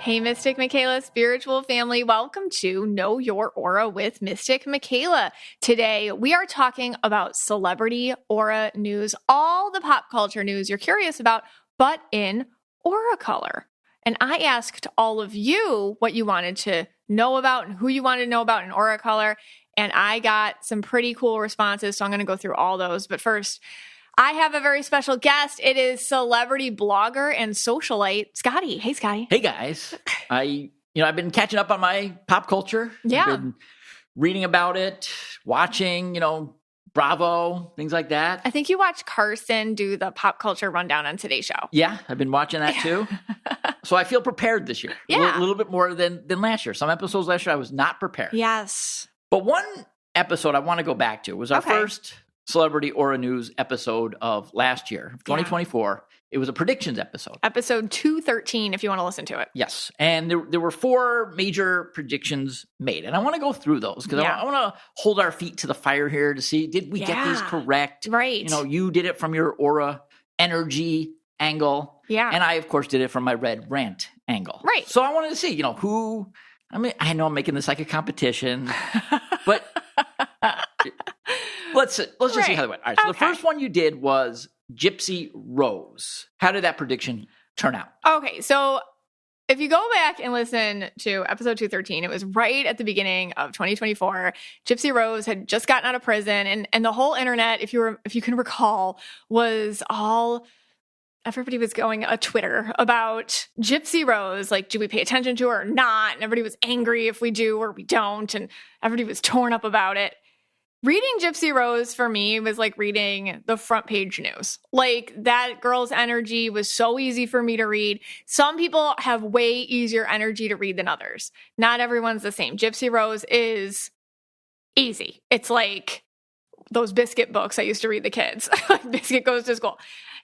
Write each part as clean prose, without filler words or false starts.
Hey, Mystic Michaela spiritual family. Welcome to Know Your Aura with Mystic Michaela. Today, we are talking about celebrity aura news, all the pop culture news you're curious about, but in aura color. And I asked all of you what you wanted to know about and who you wanted to know about in aura color. And I got some pretty cool responses. So I'm going to go through all those. But first, I have a very special guest. It is celebrity blogger and socialite, Scotty. Hey, Scotty. Hey, guys. I've been catching up on my pop culture. Yeah. I've been reading about it, watching, Bravo, things like that. I think you watched Carson do the pop culture rundown on Today's Show. Yeah, I've been watching that too. So I feel prepared this year. Yeah. A little bit more than last year. Some episodes last year I was not prepared. Yes. But one episode I want to go back to was our first Celebrity Aura News episode of last year, 2024. Yeah. It was a predictions episode. Episode 213, if you want to listen to it. Yes. And there were 4 major predictions made. And I want to go through those because I want to hold our feet to the fire here to see, did we get these correct? Right. You did it from your aura energy angle. Yeah. And I, of course, did it from my red rant angle. Right. So I wanted to see, who, I know I'm making this like a competition, but let's just see how they went. All right. So the first one you did was Gypsy Rose. How did that prediction turn out? Okay, so if you go back and listen to episode 213, it was right at the beginning of 2024. Gypsy Rose had just gotten out of prison, and the whole internet, if you can recall, was all everybody was going a Twitter about Gypsy Rose, like, do we pay attention to her or not? And everybody was angry if we do or we don't, and everybody was torn up about it. Reading Gypsy Rose for me was like reading the front page news. Like, that girl's energy was so easy for me to read. Some people have way easier energy to read than others. Not everyone's the same. Gypsy Rose is easy. It's like those Biscuit books I used to read the kids. Biscuit Goes to School.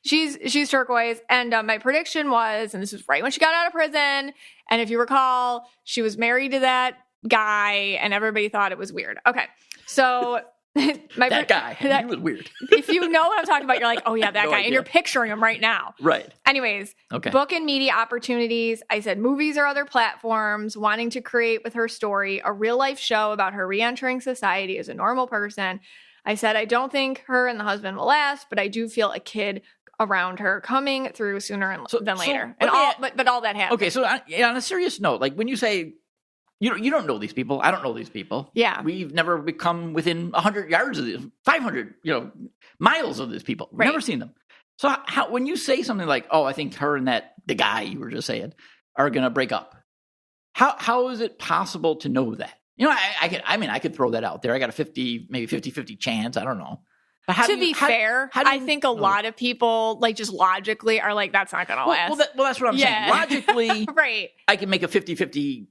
She's turquoise. And my prediction was, and this was right when she got out of prison, and if you recall, she was married to that guy, and everybody thought it was weird. Okay. So that guy, he was weird. If you know what I'm talking about, you're like, oh yeah, that No guy. idea. And you're picturing him right now. Right. Anyways, book and media opportunities. I said movies or other platforms, wanting to create with her story, a real life show about her re-entering society as a normal person. I said, I don't think her and the husband will last, but I do feel a kid around her coming through sooner than later. But all that happened. Okay. So on a serious note, like when you say, you don't know these people. I don't know these people. Yeah. We've never become within 100 yards of this, 500, miles of these people. We've never seen them. So how, when you say something like, oh, I think her and the guy you were just saying are going to break up, how is it possible to know that? I could throw that out there. I got a 50-50 chance. I don't know. But to be fair, I think a lot of people, like, just logically are like, that's not going to last. Well, that's what I'm saying. Logically, right. I can make a 50-50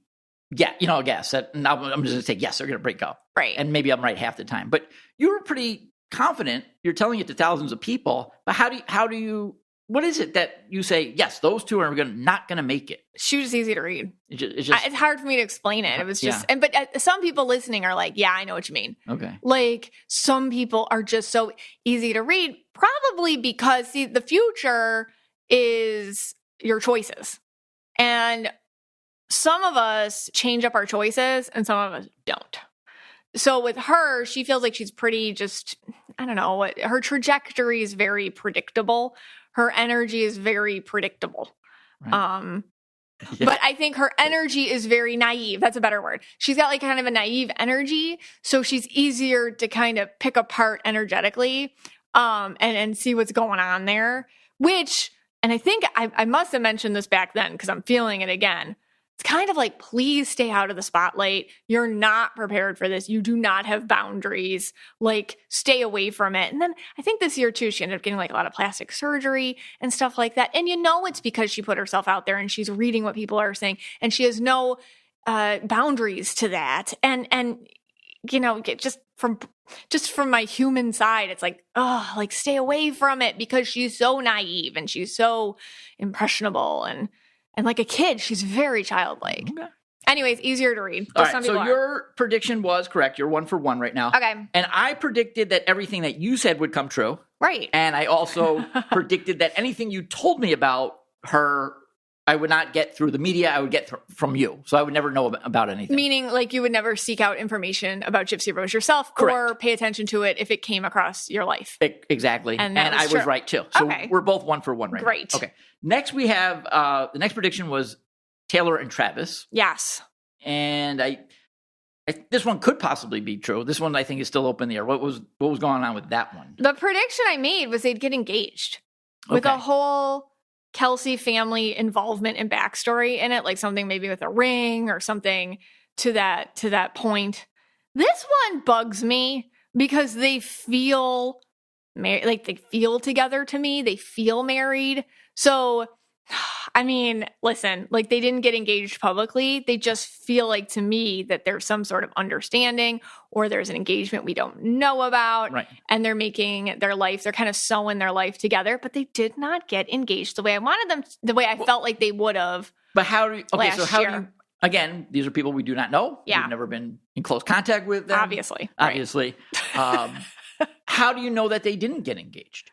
guess that now I'm just going to say, yes, they're going to break up. Right. And maybe I'm right half the time. But you were pretty confident. You're telling it to thousands of people. But what is it that you say, yes, those two are not going to make it? She was easy to read. It's hard for me to explain it. It was just, but some people listening are like, yeah, I know what you mean. Okay. Like, some people are just so easy to read, probably because, see, the future is your choices. And some of us change up our choices and some of us don't. So with her, she feels like she's pretty I don't know, her trajectory is very predictable. Her energy is very predictable. Right. But I think her energy is very naive. That's a better word. She's got like kind of a naive energy. So she's easier to kind of pick apart energetically and see what's going on there, and I think I must have mentioned this back then because I'm feeling it again. It's kind of like, please stay out of the spotlight. You're not prepared for this. You do not have boundaries. Like, stay away from it. And then I think this year too, she ended up getting like a lot of plastic surgery and stuff like that. And it's because she put herself out there and she's reading what people are saying and she has no boundaries to that. And just from my human side, it's like, oh, like, stay away from it because she's so naive and she's so impressionable and like a kid, she's very childlike. Okay. Anyways, easier to read. All right, so your prediction was correct. You're 1 for 1 right now. Okay. And I predicted that everything that you said would come true. Right. And I also predicted that anything you told me about her I would not get through the media. I would get from you. So I would never know about anything. Meaning, like, you would never seek out information about Gypsy Rose yourself. Correct. Or pay attention to it if it came across your life. Exactly. And I was right, too. So we're both 1 for 1 right Great. now. Okay. Next, we have the next prediction was Taylor and Travis. Yes. And this one could possibly be true. This one, I think, is still open in the air. What was going on with that one? The prediction I made was they'd get engaged with a whole Kelsey family involvement and backstory in it, like something maybe with a ring or something to that point. This one bugs me because they feel like they feel together to me. They feel married. So, I mean, listen, like they didn't get engaged publicly. They just feel like to me that there's some sort of understanding or there's an engagement we don't know about. Right. And they're making their life, they're kind of sewing their life together, but they did not get engaged the way I wanted them, the way I felt like they would have. But how do you, do you, again, these are people we do not know. Yeah. We've never been in close contact with them. Obviously. How do you know that they didn't get engaged?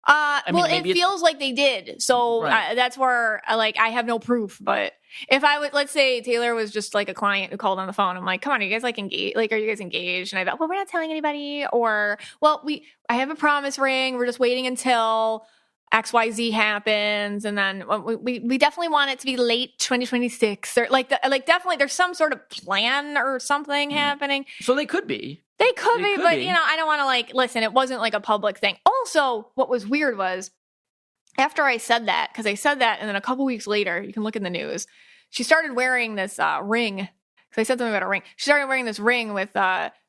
It feels like they did. So that's where I have no proof. But if I would, let's say Taylor was just like a client who called on the phone. I'm like, come on, are you guys like engaged? Like, are you guys engaged? And I bet, well, we're not telling anybody. Or, well, I have a promise ring. We're just waiting until XYZ happens. And then we definitely want it to be late 2026 or definitely there's some sort of plan or something happening. So they could be. They could be, but I don't want to listen, it wasn't like a public thing. Also, what was weird was after I said that, because I said that, and then a couple weeks later, you can look in the news, she started wearing this ring. Because I said something about a ring. She started wearing this ring with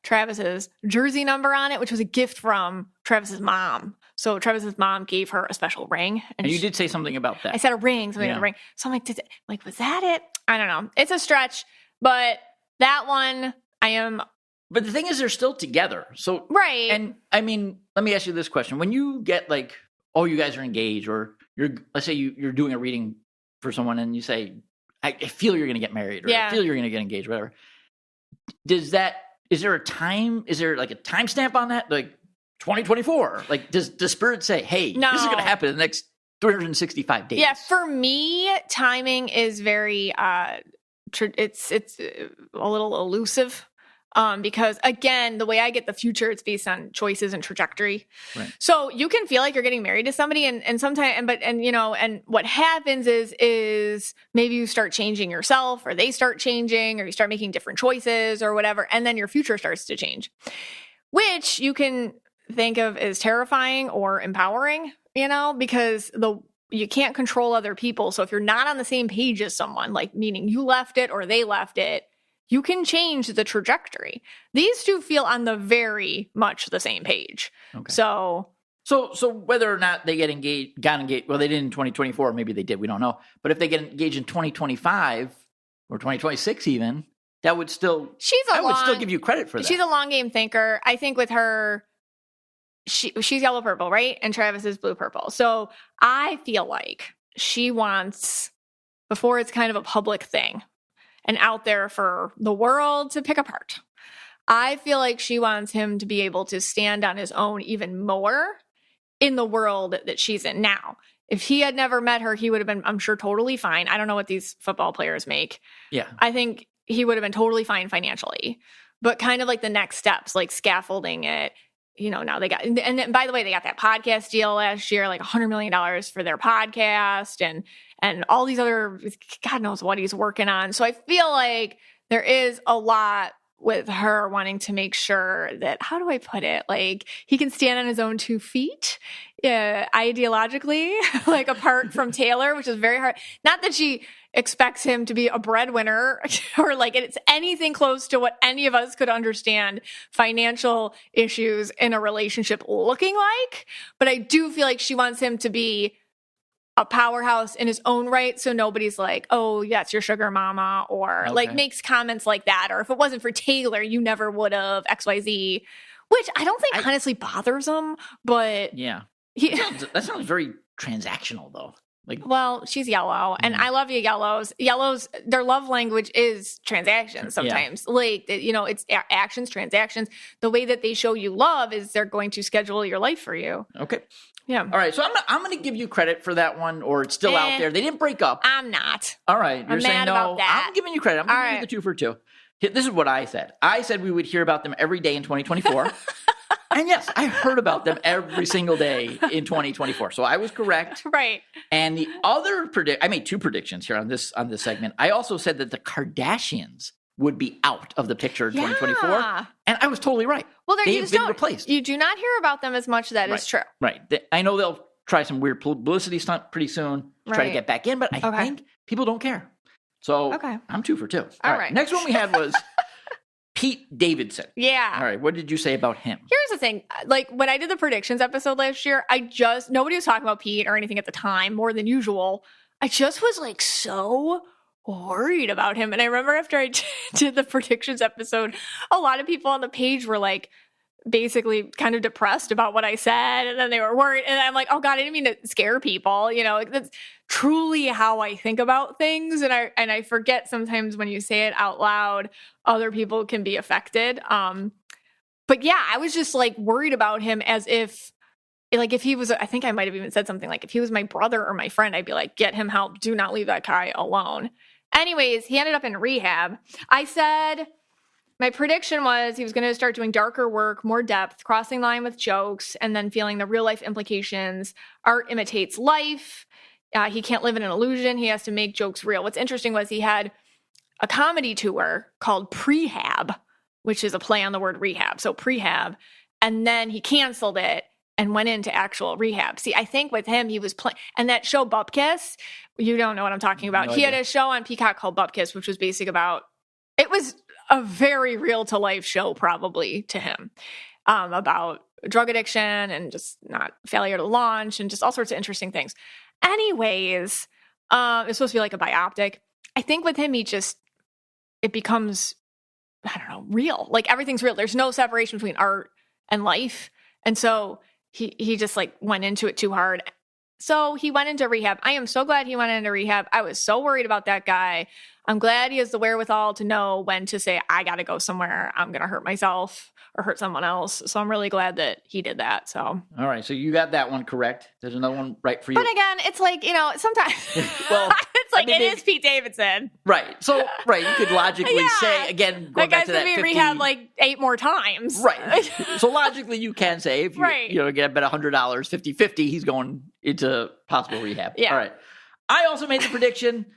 Travis's jersey number on it, which was a gift from Travis's mom. So Travis's mom gave her a special ring. And you did say something about that. I said a ring, something about a ring. So I'm like, was that it? I don't know. It's a stretch, but that one, But the thing is, they're still together. So right. And I mean, let me ask you this question: when you get like, oh, you guys are engaged, or let's say you're doing a reading for someone, and you say, I feel you're going to get married, or I feel you're going to get engaged, whatever. Is there a time? Is there like a timestamp on that? Like 2024? Like does Spirit say, hey, this is going to happen in the next 365 days? Yeah, for me, timing is very it's a little elusive. Because again, the way I get the future, it's based on choices and trajectory. Right. So you can feel like you're getting married to somebody and sometimes, and what happens is maybe you start changing yourself or they start changing or you start making different choices or whatever. And then your future starts to change, which you can think of as terrifying or empowering, because you can't control other people. So if you're not on the same page as someone, like meaning you left it or they left it, you can change the trajectory. These two feel on the very much the same page. Okay. So whether or not they got engaged, well, they did in 2024, maybe they did, we don't know. But if they get engaged in 2025 or 2026 even, that would still, I would still give you credit for that. She's a long game thinker. I think with her, she's yellow purple, right? And Travis is blue purple. So I feel like she wants, before it's kind of a public thing, and out there for the world to pick apart, I feel like she wants him to be able to stand on his own even more in the world that she's in now. If he had never met her, he would have been, I'm sure, totally fine. I don't know what these football players make. Yeah. I think he would have been totally fine financially. But kind of like the next steps, like scaffolding it, now they got, and by the way, they got that podcast deal last year, like $100 million for their podcast and all these other, God knows what he's working on. So I feel like there is a lot with her wanting to make sure that, how do I put it? Like he can stand on his own 2 feet, ideologically, like apart from Taylor, which is very hard. Not that she expects him to be a breadwinner or like it's anything close to what any of us could understand financial issues in a relationship looking like. But I do feel like she wants him to be a powerhouse in his own right. So nobody's like, oh, yeah, it's your sugar mama, or like makes comments like that. Or if it wasn't for Taylor, you never would have XYZ, which I don't think honestly bothers him. But yeah, that sounds very transactional though. Like, well, she's yellow, and I love you, yellows. Yellows, their love language is transactions sometimes. Like, it's actions, transactions. The way that they show you love is they're going to schedule your life for you. Okay. Yeah. All right. So I'm going to give you credit for that one, or it's still out there. They didn't break up. I'm not. All right. You're saying mad no. about that. I'm giving you credit. I'm giving you the 2 for 2. This is what I said. I said we would hear about them every day in 2024. And yes, I heard about them every single day in 2024. So I was correct. Right. And the other I made 2 predictions here on this segment. I also said that the Kardashians would be out of the picture in 2024. And I was totally right. Well, they've been replaced. You do not hear about them as much. That is true. Right. I know they'll try some weird publicity stunt pretty soon, try to get back in, but I think people don't care. So I'm 2 for 2. All right. Next one we had was Pete Davidson. Yeah. All right. What did you say about him? Here's the thing. Like, when I did the predictions episode last year, nobody was talking about Pete or anything at the time more than usual. I just was like so worried about him. And I remember after I did the predictions episode, a lot of people on the page were like, basically kind of depressed about what I said, and then they were worried, and I'm like, oh God, I didn't mean to scare people. That's truly how I think about things, and I forget sometimes when you say it out loud, other people can be affected. But yeah, I was just like worried about him as if he was, I think I might have even said something like, if he was my brother or my friend, I'd be like, get him help. Do not leave that guy alone. Anyways, he ended up in rehab. I said, my prediction was he was going to start doing darker work, more depth, crossing the line with jokes, and then feeling the real life implications. Art imitates life. He can't live in an illusion. He has to make jokes real. What's interesting was he had a comedy tour called Prehab, which is a play on the word rehab. So Prehab. And then he canceled it and went into actual rehab. See, I think with him, he was playing, and that show Bupkis, you don't know what I'm talking about. No he idea. had a show on Peacock called Bupkis, which was basic about, it was a very real to life show probably to him, about drug addiction and just not failure to launch and just all sorts of interesting things. Anyways, it's supposed to be like a bioptic. I think with him, it becomes, I don't know, real. Like everything's real. There's no separation between art and life. And so he just like went into it too hard. So he went into rehab. I am so glad he went into rehab. I was so worried about that guy. I'm glad he has the wherewithal to know when to say, I got to go somewhere. I'm going to hurt myself or hurt someone else. So I'm really glad that he did that. So. All right. So you got that one correct. There's another one right for you. But again, it's like, sometimes well, it's like, it is Pete Davidson. Right. So, you could logically say, again, going back to that 50. Rehab like 8 more times. Right. So logically you can say, if you get a bet $100, 50-50, he's going into possible rehab. Yeah. All right. I also made the prediction.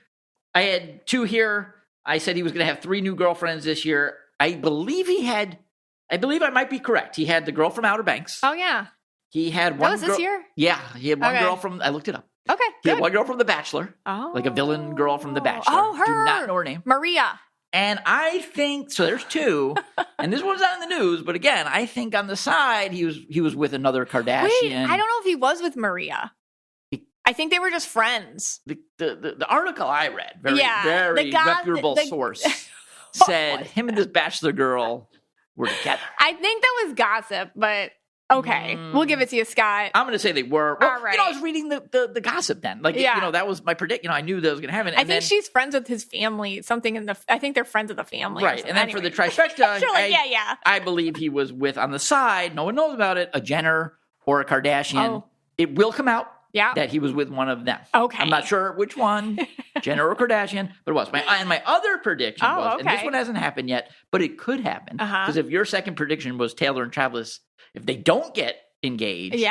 I had 2 here. I said he was going to have 3 new girlfriends this year. I believe I might be correct. He had the girl from Outer Banks. Oh, yeah. He had one. That was this year? Yeah. He had one girl from, I looked it up. Okay. He had one girl from The Bachelor. Oh. Like a villain girl from The Bachelor. Oh, her. Do not know her name. Maria. And I think, so there's 2. And this one's not in the news, but again, I think on the side, he was with another Kardashian. Wait, I don't know if he was with Maria. I think they were just friends. The article I read, very reputable source, said him and this Bachelor girl were together. I think that was gossip, but okay. We'll give it to you, Scott. I'm going to say they were. Well, all right. I was reading the gossip then. That was my prediction. I knew that was going to happen. And I think she's friends with his family. I think they're friends of the family. Right. And then for the trifecta, I believe he was with, on the side, no one knows about it, a Jenner or a Kardashian. Oh. It will come out. Yeah. That he was with one of them. Okay. I'm not sure which one, Jenner or Kardashian, but it was. My other prediction was, and this one hasn't happened yet, but it could happen. Because if your second prediction was Taylor and Travis, if they don't get engaged,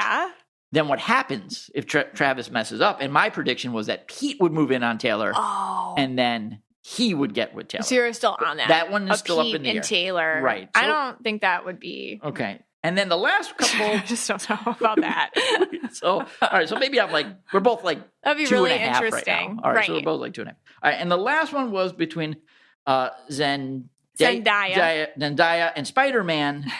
then what happens if Travis messes up? And my prediction was that Pete would move in on Taylor, and then he would get with Taylor. So you're still on that. That one is still up in the air. Pete and Taylor. Right. So, I don't think that would be. Okay. And then the last couple. I just don't know about that. So, all right. So maybe we're both like that'd be 2.5 really right interesting. now. All right. So we're both like 2.5. All right. And the last one was between Zendaya and Spider-Man.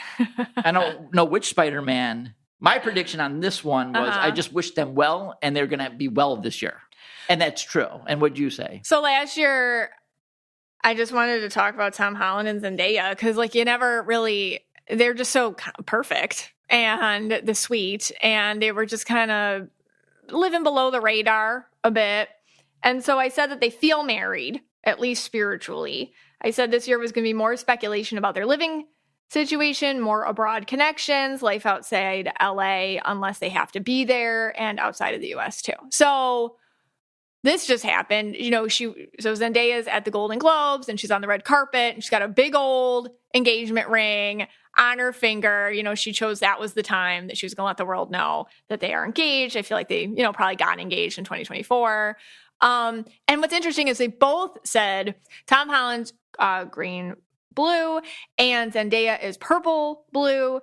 I don't know which Spider-Man. My prediction on this one was I just wish them well, and they're going to be well this year. And that's true. And what'd you say? So last year, I just wanted to talk about Tom Holland and Zendaya because you never really... They're just so perfect and the sweet, and they were just kind of living below the radar a bit. And so I said that they feel married, at least spiritually. I said this year was going to be more speculation about their living situation, more abroad connections, life outside LA, unless they have to be there, and outside of the US too. So this just happened. So Zendaya's at the Golden Globes and she's on the red carpet and she's got a big old engagement ring on her finger. She chose that was the time that she was going to let the world know that they are engaged. I feel like they, probably got engaged in 2024. And what's interesting is they both said Tom Holland's green, blue, and Zendaya is purple, blue.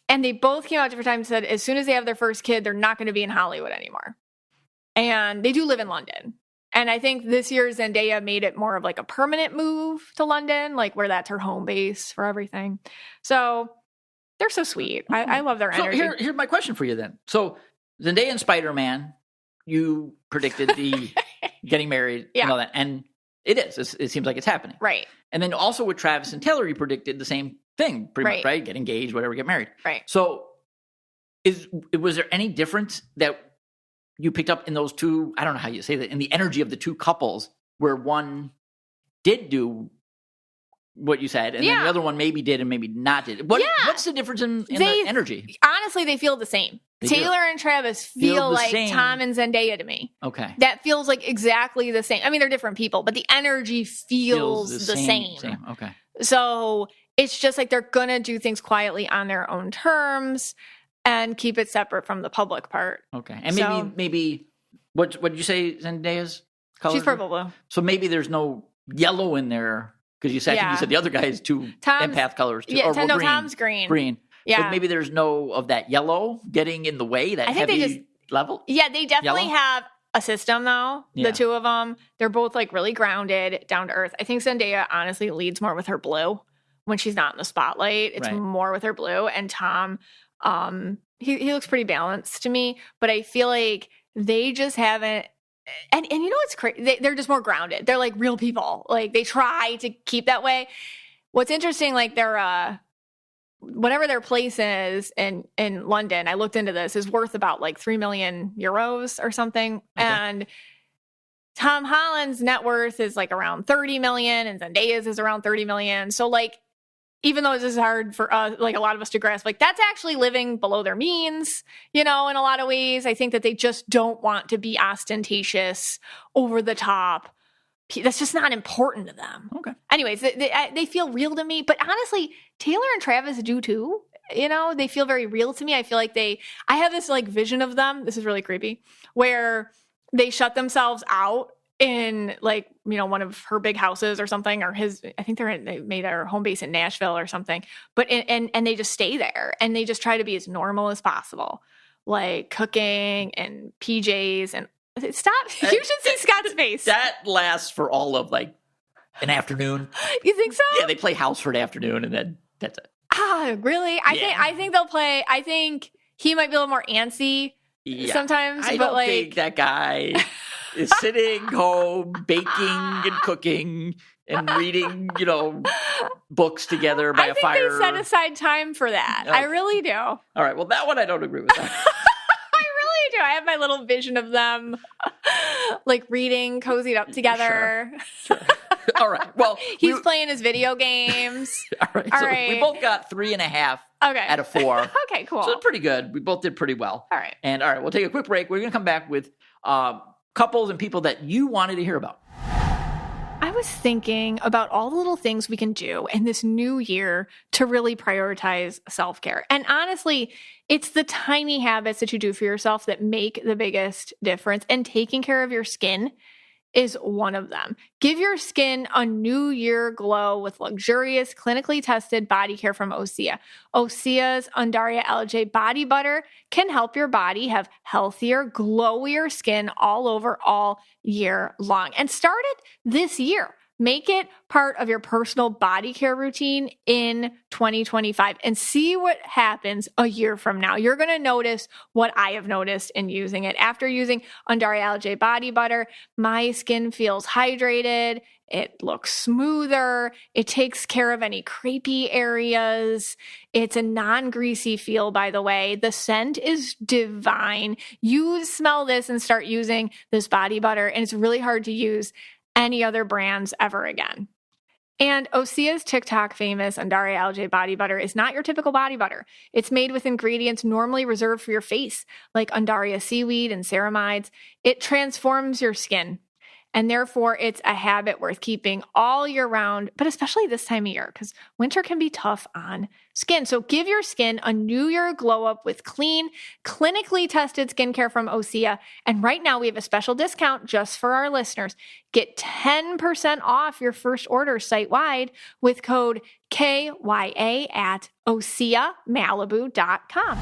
And they both came out different times and said as soon as they have their first kid, they're not going to be in Hollywood anymore. And they do live in London. And I think this year Zendaya made it more of like a permanent move to London, like where that's her home base for everything. So they're so sweet. I love their energy. So here's my question for you then. So Zendaya and Spider-Man, you predicted the getting married and all that. And it is. It seems like it's happening. Right. And then also with Travis and Taylor, you predicted the same thing pretty much, right? Get engaged, whatever, get married. Right. So was there any difference that you picked up in those two, I don't know how you say that, in the energy of the two couples where one did do what you said and then the other one maybe did and maybe not did? What's the difference in the energy? Honestly, they feel the same. Taylor and Travis feel like same. Tom and Zendaya to me. Okay. That feels like exactly the same. I mean, they're different people, but the energy feels the same. Okay. So it's just like they're going to do things quietly on their own terms and keep it separate from the public part. Okay. And maybe what did you say Zendaya's color? She's purple blue. So maybe there's no yellow in there because you said the other guy is two empath colors too. Yeah, Tom's green. Green. Yeah. But maybe there's no of that yellow getting in the way, that heavy level. Yeah, they definitely have a system though. Yeah. The two of them, they're both like really grounded, down to earth. I think Zendaya honestly leads more with her blue when she's not in the spotlight. It's more with her blue. And Tom, he looks pretty balanced to me, but I feel like they just haven't. And what's crazy? They're just more grounded. They're like real people. Like they try to keep that way. What's interesting, like they're whatever their place is in London, I looked into this, is worth about like 3 million euros or something. Okay. And Tom Holland's net worth is like around 30 million and Zendaya's is around 30 million. So like, even though this is hard for us, like a lot of us to grasp, like that's actually living below their means, in a lot of ways. I think that they just don't want to be ostentatious, over the top. That's just not important to them. Okay. Anyways, they feel real to me. But honestly, Taylor and Travis do too. They feel very real to me. I feel like I have this like vision of them. This is really creepy, where they shut themselves out in like, one of her big houses or something, or I think they made their home base in Nashville or something, but, and they just stay there and they just try to be as normal as possible, like cooking and PJs and stop. You should see Scott's face. That lasts for all of like an afternoon. You think so? Yeah. They play house for an afternoon and then that's it. Ah, really? I think they'll play. I think he might be a little more antsy sometimes. I don't think that guy is sitting home, baking and cooking and reading, books together by a fire. I think they set aside time for that. Okay. I really do. All right. Well, that one I don't agree with that. I really do. I have my little vision of them like reading, cozied up together. Sure. All right. Well, he's playing his video games. All right. We both got 3.5 out of 4. Okay, cool. So it's pretty good. We both did pretty well. All right. And all right, we'll take a quick break. We're going to come back with couples and people that you wanted to hear about. I was thinking about all the little things we can do in this new year to really prioritize self-care. And honestly, it's the tiny habits that you do for yourself that make the biggest difference. And taking care of your skin is one of them. Give your skin a new year glow with luxurious, clinically tested body care from Osea. Osea's Undaria LJ body butter can help your body have healthier, glowier skin all over all year long. And start it this year. Make it part of your personal body care routine in 2025 and see what happens a year from now. You're going to notice what I have noticed in using it. After using Undaria LJ body butter, my skin feels hydrated It looks smoother. It takes care of any crepey areas. It's a non-greasy feel, by the way. The scent is divine. You smell this and start using this body butter, and it's really hard to use any other brands ever again. And Osea's TikTok famous Undaria algae body butter is not your typical body butter. It's made with ingredients normally reserved for your face, like Undaria seaweed and ceramides. It transforms your skin. And therefore, it's a habit worth keeping all year round, but especially this time of year, because winter can be tough on skin. So give your skin a New Year glow up with clean, clinically tested skincare from Osea. And right now, we have a special discount just for our listeners. Get 10% off your first order site-wide with code KYA at OseaMalibu.com.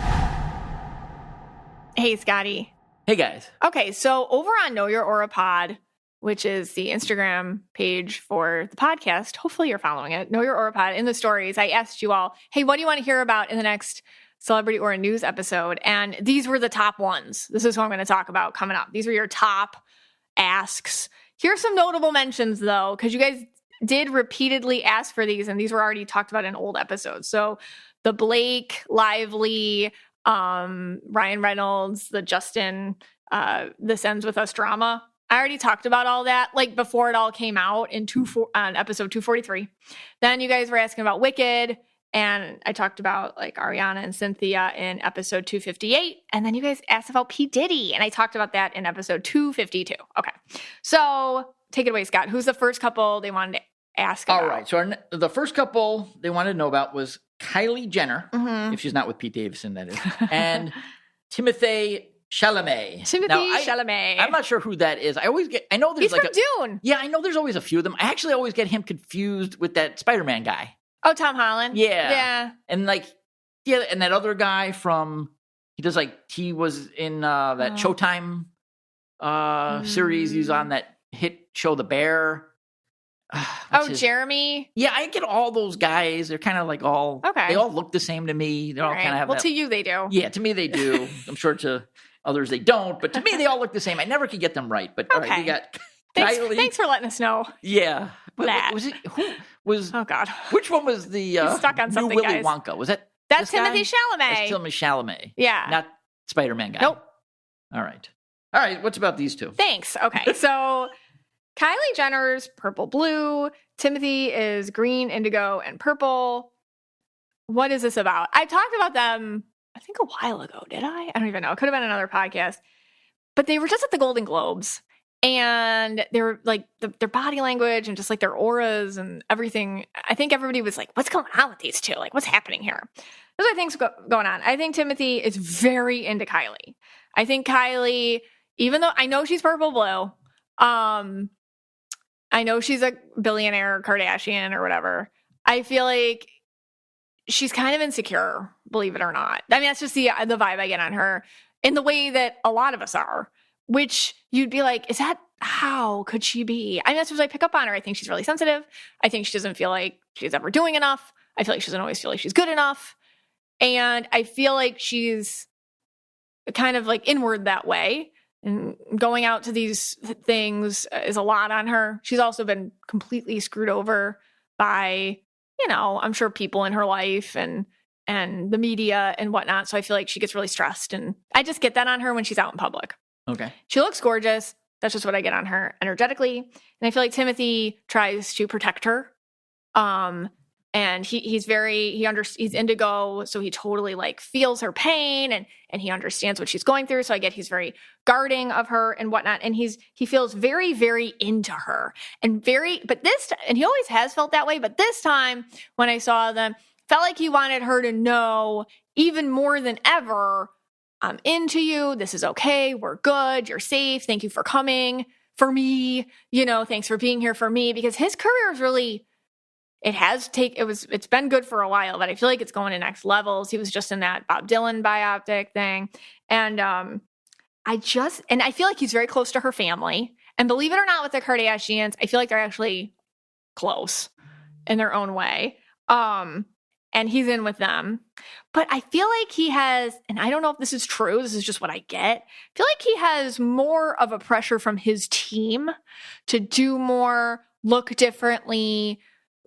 Hey, Scotty. Hey, guys. Okay, so over on Know Your Aura Pod, which is the Instagram page for the podcast. Hopefully you're following it. Know Your Aura Pod. In the stories, I asked you all, hey, what do you want to hear about in the next Celebrity Aura News episode? And these were the top ones. This is what I'm going to talk about coming up. These were your top asks. Here's some notable mentions, though, because you guys did repeatedly ask for these, and these were already talked about in old episodes. So the Blake Lively, Ryan Reynolds, the Justin, This Ends With Us drama. I already talked about all that, like before it all came out on episode 243. Then you guys were asking about Wicked, and I talked about like Ariana and Cynthia in episode 258. And then you guys asked about P. Diddy, and I talked about that in episode 252. Okay, so take it away, Scott. Who's the first couple they wanted to ask about? All right, so the first couple they wanted to know about was Kylie Jenner, if she's not with Pete Davidson, that is, and Timothée Chalamet. Chalamet. I'm not sure who that is. I know there's He's from Dune. Yeah, I know there's always a few of them. I actually always get him confused with that Spider-Man guy. Oh, Tom Holland. Yeah. And and that other guy he was in that Showtime series. He's on that hit show, The Bear. Jeremy. Yeah, I get all those guys. They're kind of like all, they all look the same to me. They're all kind of have to you they do. Yeah, to me they do. I'm sure to others they don't, but to me they all look the same. I never could get them right. But all right, we got Kylie. Thanks for letting us know. Yeah. That. Was it who was Oh God. Which one was the stuck on something, new Willy guys. Wonka? Was that That's Timothée Chalamet. That's Timothée Chalamet. Yeah. Not Spider-Man guy. Nope. All right, what's about these two? Thanks. Okay. So Kylie Jenner's purple blue, Timothée is green, indigo, and purple. What is this about? I talked about them, I think a while ago, did I? I don't even know. It could have been another podcast. But they were just at the Golden Globes. And they were like their body language and just like their auras and everything. I think everybody was like, what's going on with these two? Like, what's happening here? There's what I think's going on. I think Timothée is very into Kylie. I think Kylie, even though I know she's purple blue, I know she's a billionaire Kardashian or whatever. I feel like she's kind of insecure, believe it or not. I mean, that's just the vibe I get on her in the way that a lot of us are, which you'd be like, how could she be? I mean, that's what I pick up on her. I think she's really sensitive. I think she doesn't feel like she's ever doing enough. I feel like she doesn't always feel like she's good enough. And I feel like she's kind of like inward that way. And going out to these things is a lot on her. She's also been completely screwed over by, I'm sure people in her life and the media and whatnot. So I feel like she gets really stressed. And I just get that on her when she's out in public. Okay. She looks gorgeous. That's just what I get on her energetically. And I feel like Timothée tries to protect her. And he's indigo, so he totally like feels her pain and he understands what she's going through. So I get he's very guarding of her and whatnot. And he feels very, very into her and he always has felt that way. But this time when I saw them, felt like he wanted her to know even more than ever, I'm into you. This is okay. We're good. You're safe. Thank you for coming for me. Thanks for being here for me, because his career is really, it's been good for a while, but I feel like it's going to next levels. He was just in that Bob Dylan biopic thing. And I feel like he's very close to her family. And believe it or not, with the Kardashians, I feel like they're actually close in their own way. And he's in with them. But I feel like he has, and I don't know if this is true, this is just what I get, I feel like he has more of a pressure from his team to do more look differently,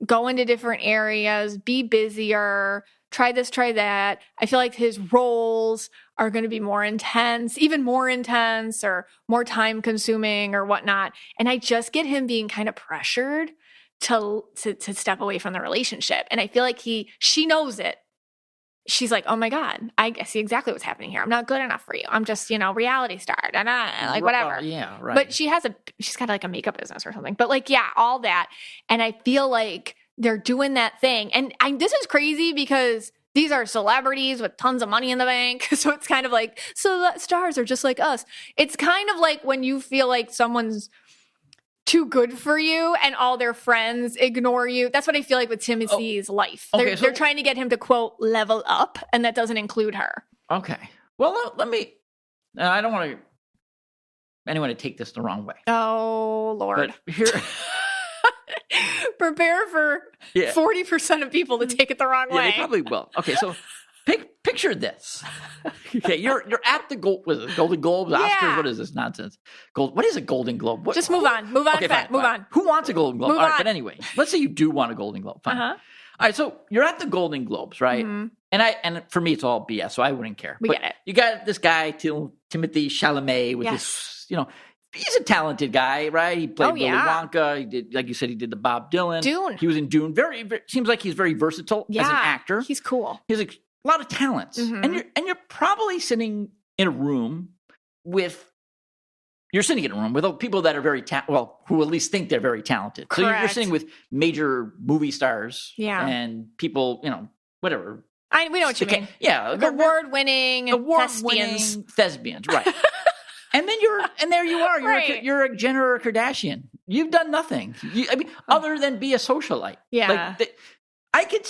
go into different areas, be busier, try this, try that. I feel like his roles are going to be more intense, even more intense or more time consuming or whatnot. And I just get him being kind of pressured to step away from the relationship. And I feel like she knows it. She's like, oh my God, I see exactly what's happening here. I'm not good enough for you. I'm just, reality star. Like whatever. Yeah, right. But she's got like a makeup business or something. But like, yeah, all that. And I feel like they're doing that thing. And this is crazy because these are celebrities with tons of money in the bank. So it's kind of like, stars are just like us. It's kind of like when you feel like someone's too good for you and all their friends ignore you. That's what I feel like with Timothee's life. They're trying to get him to, quote, level up, and that doesn't include her. Okay. Well, let me... I don't want anyone to take this the wrong way. Oh, Lord. But here... Prepare for 40% of people to take it the wrong way. They probably will. Okay, so picture this. Okay, you're at the Golden Globes, Oscars. What is this nonsense? What is a Golden Globe? Just move on. Move on. Okay, fine. Move on. Who wants a Golden Globe? Move All right, on. but anyway, let's say you do want a Golden Globe. Fine. All right, so you're at the Golden Globes, right? Mm-hmm. And for me, it's all BS, so I wouldn't care. We get it. You got this guy, Timothee Chalamet, with this, he's a talented guy, right? He played Willy Wonka. He did, like you said, he did the Bob Dylan. Dune. He was in Dune. Seems like he's very versatile as an actor. He's cool. He's a lot of talents. Mm-hmm. And you're probably sitting in a room with people that are very who at least think they're very talented. Correct. So you're sitting with major movie stars and people, whatever. We know what you mean. Yeah. Award-winning thespians, right. And then there you are. You're a Jenner or a Kardashian. You've done nothing. Other than be a socialite. Yeah. I could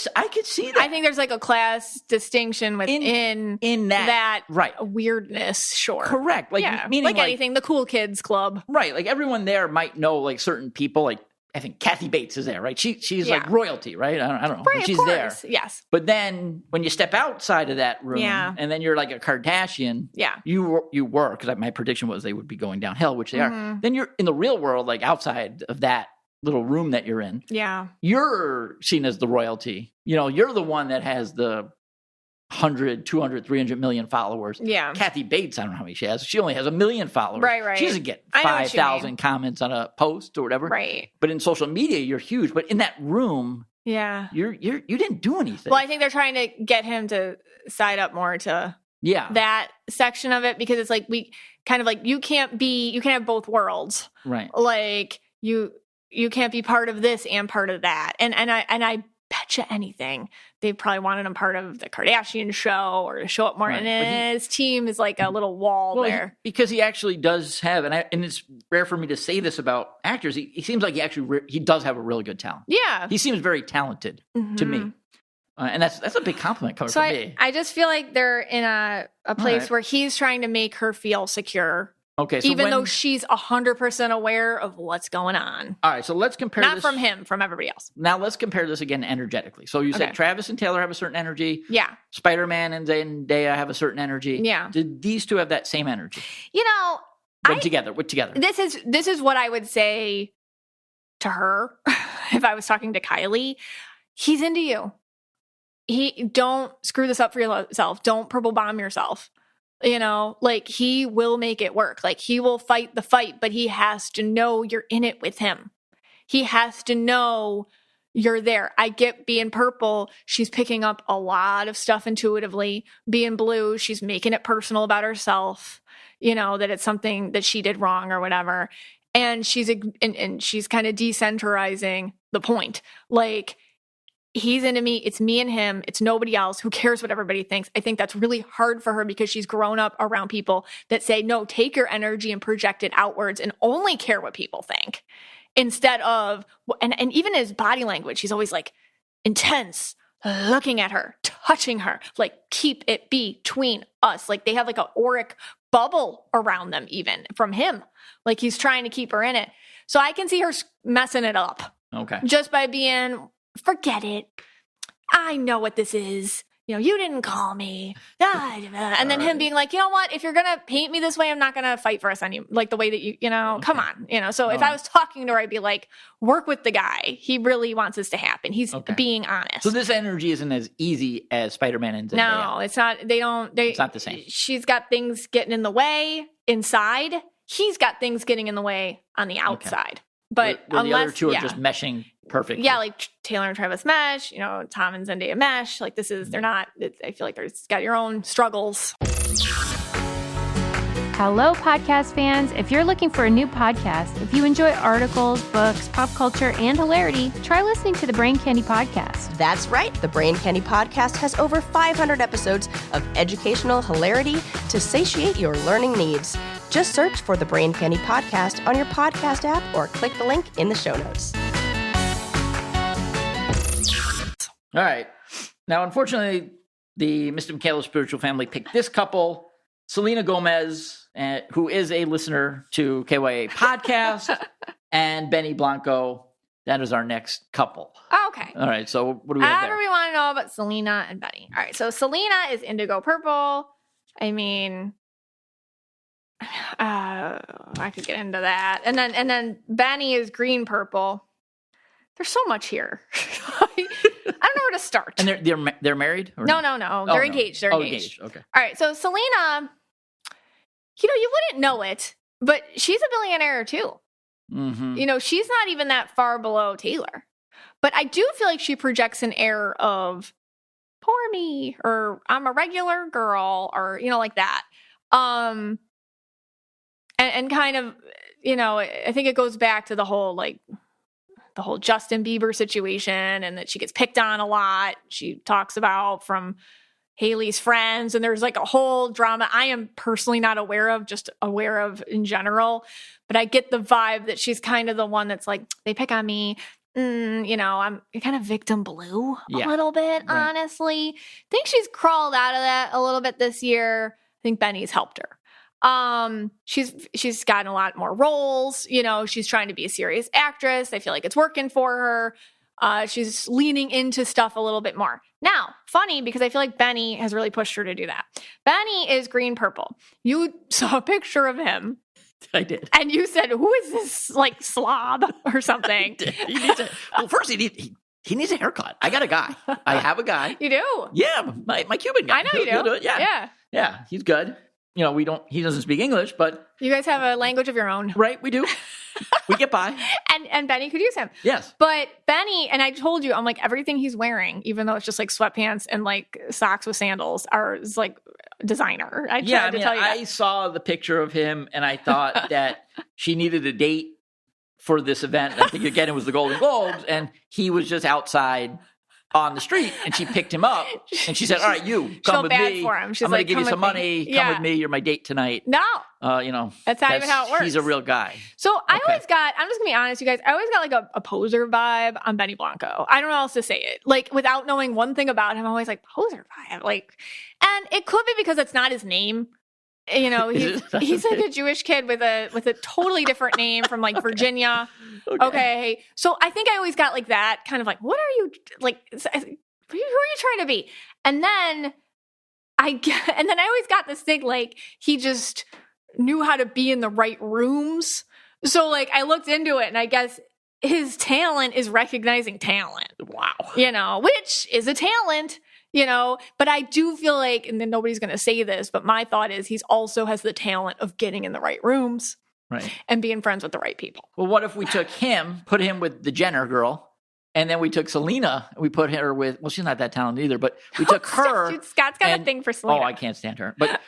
see that. I think there's like a class distinction within in that right weirdness. Sure. Correct. Meaning like anything, the cool kids club. Right. Like everyone there might know like certain people. Like I think Kathy Bates is there, right? She's like royalty, right? I don't know. Right, but she's of there. course. Yes. But then when you step outside of that room, and then you're like a Kardashian, you were because my prediction was they would be going downhill, which they are. Then you're in the real world, like outside of that little room that you're in. Yeah. You're seen as the royalty. You're the one that has the 100, 200, 300 million followers. Yeah. Kathy Bates, I don't know how many she has. She only has 1 million followers. Right. She doesn't get 5,000 comments on a post or whatever. Right. But in social media, you're huge. But in that room, you didn't do anything. Well, I think they're trying to get him to side up more to that section of it because it's like we kind of like you can't have both worlds. Right. Like you can't be part of this and part of that. And I bet you anything they probably wanted him part of the Kardashian show or to show up more. Right. And his team is like a little wall there. Because he actually does have, and it's rare for me to say this about actors. He seems like he does have a really good talent. Yeah. He seems very talented to me. And that's a big compliment coming from me. I just feel like they're in a place where he's trying to make her feel secure. Okay, so even though she's 100% aware of what's going on. All right, so let's compare this. Not from him, from everybody else. Now let's compare this again energetically. So you said Travis and Taylor have a certain energy. Yeah. Spider-Man and Zendaya have a certain energy. Yeah. Did these two have that same energy? Together. This is what I would say to her if I was talking to Kylie. He's into you. Don't screw this up for yourself. Don't purple bomb yourself. He will make it work. Like he will fight the fight, but he has to know you're in it with him. He has to know you're there. I get being purple. She's picking up a lot of stuff intuitively. Being blue, she's making it personal about herself, that it's something that she did wrong or whatever. And she's kind of decentralizing the point. Like, he's into me. It's me and him. It's nobody else. Who cares what everybody thinks? I think that's really hard for her because she's grown up around people that say, no, take your energy and project it outwards and only care what people think instead of, and even his body language, he's always like intense, looking at her, touching her, like keep it between us. Like they have like an auric bubble around them even from him. Like he's trying to keep her in it. So I can see her messing it up. Okay. Just by being, forget it. I know what this is. you didn't call me. And then him being like, you know what? If you're going to paint me this way, I'm not going to fight for us like the way that come on. So if I was talking to her, I'd be like, work with the guy. He really wants this to happen. He's being honest. So this energy isn't as easy as Spider-Man and Zendaya. No, it's not. It's not the same. She's got things getting in the way inside. He's got things getting in the way on the outside. But where the other two are just meshing perfectly. Yeah, like Taylor and Travis mesh, Tom and Zendaya mesh. Like they're not, I feel like there's got your own struggles. Hello, podcast fans. If you're looking for a new podcast, if you enjoy articles, books, pop culture, and hilarity, try listening to the Brain Candy Podcast. That's right. The Brain Candy Podcast has over 500 episodes of educational hilarity to satiate your learning needs. Just search for the Brain Candy Podcast on your podcast app or click the link in the show notes. All right. Now, unfortunately, the Mr. Michaela spiritual family picked this couple, Selena Gomez, who is a listener to KYA podcast, and Benny Blanco. That is our next couple. Okay. All right. So what do we have there? Whatever we want to know about Selena and Benny. All right. So Selena is indigo purple. I mean, I could get into that. And then Benny is green purple. There's so much here. I don't know where to start. And they're married? Or no. They're engaged. They're engaged. Okay. All right. So Selena, you wouldn't know it, but she's a billionaire too. Mm-hmm. She's not even that far below Taylor. But I do feel like she projects an air of poor me, or I'm a regular girl, or like that. And kind of, I think it goes back to the whole Justin Bieber situation, and that she gets picked on a lot. She talks about from Hailey's friends, and there's like a whole drama I am personally not aware of, just aware of in general. But I get the vibe that she's kind of the one that's like, they pick on me. I'm kind of victim blue a little bit, honestly. I think she's crawled out of that a little bit this year. I think Benny's helped her. She's gotten a lot more roles. She's trying to be a serious actress. I feel like it's working for her. She's leaning into stuff a little bit more. Now, funny, because I feel like Benny has really pushed her to do that. Benny is green purple. You saw a picture of him. I did. And you said, who is this, slob or something? First he needs a haircut. I got a guy. I have a guy. You do? Yeah, my Cuban guy. I know you do. He'll do it. Yeah, he's good. He doesn't speak English, but you guys have a language of your own. Right, we do. We get by. And Benny could use him. Yes. But Benny, and I told you, I'm like, everything he's wearing, even though it's just like sweatpants and socks with sandals, is designer. I tried to tell you that. I saw the picture of him and I thought that she needed a date for this event. I think again, it was the Golden Globes, and he was just outside on the street, and she picked him up and she said, all right, you come with me. For him. She's I'm going to give you some money. Come with me. You're my date tonight. No. That's not even how it works. He's a real guy. So I'm just going to be honest, you guys, I always got a poser vibe on Benny Blanco. I don't know how else to say it. Without knowing one thing about him, I'm always like, poser vibe. And it could be because it's not his name. He's like a Jewish kid with a totally different name from Virginia. Okay. So I think I always got that kind of what are you who are you trying to be? And then I always got this thing he just knew how to be in the right rooms. So I looked into it, and I guess his talent is recognizing talent. Wow. Which is a talent. But I do feel and then nobody's going to say this, but my thought is he's also has the talent of getting in the right rooms, right, and being friends with the right people. Well, what if we took him, put him with the Jenner girl, and then we took Selena, and we put her with, she's not that talented either, but we took her. Dude, Scott's got a thing for Selena. Oh, I can't stand her. But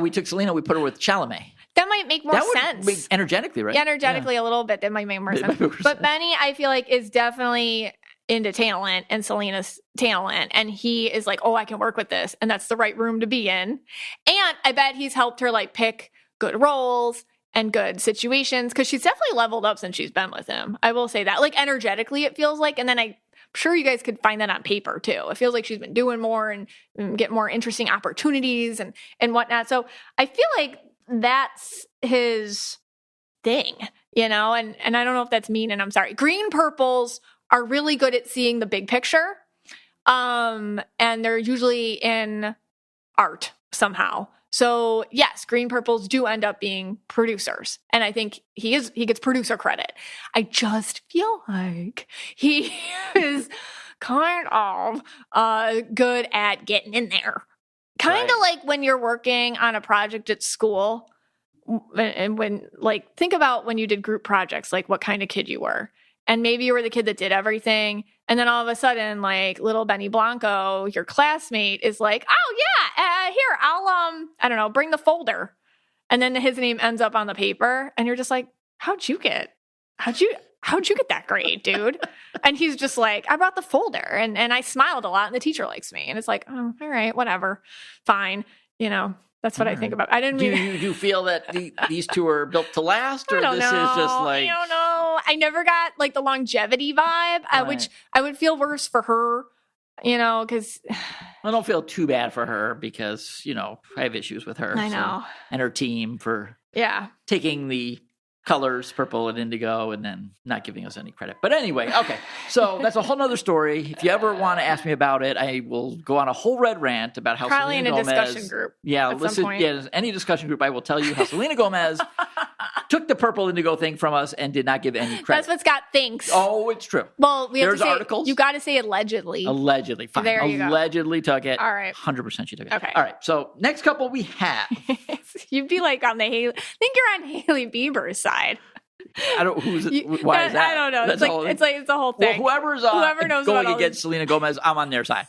we took Selena, we put her with Chalamet. That might make more sense. Energetically, right? Yeah, energetically a little bit. That might make more sense. But Benny, I feel is definitely into talent, and Selena's talent, and he is I can work with this, and that's the right room to be in. And I bet he's helped her pick good roles and good situations, because she's definitely leveled up since she's been with him. I will say that. Energetically, it feels and then I'm sure you guys could find that on paper too. It feels she's been doing more and get more interesting opportunities and whatnot. So I feel that's his thing, and I don't know if that's mean, and I'm sorry. Green purples are really good at seeing the big picture. And they're usually in art somehow. So yes, green purples do end up being producers. And I think he gets producer credit. I just feel like he is kind of good at getting in there. Kind of like when you're working on a project at school and when like think about when you did group projects, like what kind of kid you were. And maybe you were the kid that did everything. And then all of a sudden, like little Benny Blanco, your classmate is like, oh yeah, here, I'll, I don't know, bring the folder. And then his name ends up on the paper. And you're just like, how'd you get that grade, dude? And he's just like, I brought the folder and I smiled a lot and the teacher likes me. And it's like, oh, all right, whatever. Fine. That's what I think about. I didn't do you feel that these two are built to last, or I don't this know. is just like I don't know. I never got like the longevity vibe, which I would feel worse for her, because I don't feel too bad for her because I have issues with her. I know, and her team for taking the colors purple and indigo and then not giving us any credit. But anyway, okay. So that's a whole nother story. If you ever want to ask me about it, I will go on a whole red rant about how probably Selena in a Gomez, discussion group. Yeah, listen. Yeah, any discussion group, I will tell you how Selena Gomez took the purple indigo thing from us and did not give any credit. That's what Scott thinks. Oh, it's true. Well, there's articles. You got to say allegedly. Allegedly, fine. There you allegedly go. Took it. All right. 100% she took it. Okay. All right. So next couple we have. You'd be like on the Haley. I think you're on Haley Bieber's side. I don't. Why is that? I don't know. It's the whole thing. Well, whoever knows going against Selena Gomez, I'm on their side.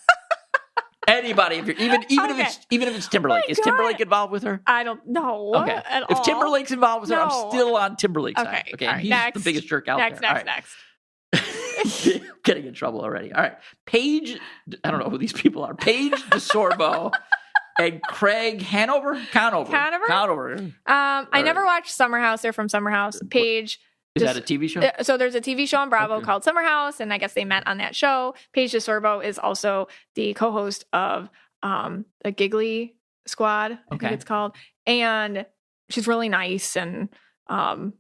Anybody, even if it's Timberlake, is Timberlake involved with her? I don't know. Okay, at if all. Timberlake's involved with her, I'm still on Timberlake's side. Okay, right, he's next. the biggest jerk out there. Next. Getting in trouble already. All right, Paige. I don't know who these people are. Paige DeSorbo. And Craig Conover? I never watched Summer House. They're from Summer House. Paige. Is that a TV show? So there's a TV show on Bravo called Summer House, and I guess they met on that show. Paige DeSorbo is also the co-host of the Giggly Squad, I think it's called. And she's really nice, and I've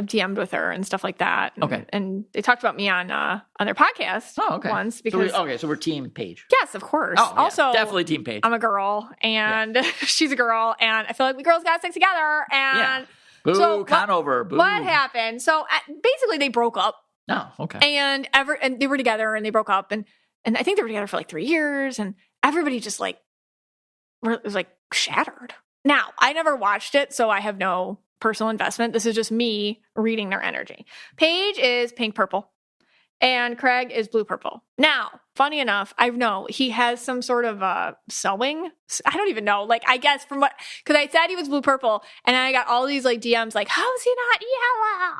DM'd with her and stuff like that. And, and they talked about me on their podcast once. Because, so we're team Paige. Yes, of course. Oh, yeah, also, definitely team Paige. I'm a girl, and she's a girl, and I feel like we girls got to stick together. And boo, Conover. Boo. What happened? So basically, they broke up. Oh, okay. And they were together, and they broke up, and I think they were together for like 3 years, and everybody just was like shattered. Now, I never watched it, so I have no personal investment. This is just me reading their energy. Paige is pink purple and Craig is blue purple. Now, funny enough, I know he has some sort of sewing. I don't even know. Like, I guess because I said he was blue purple, and I got all these like DMs like, how is he not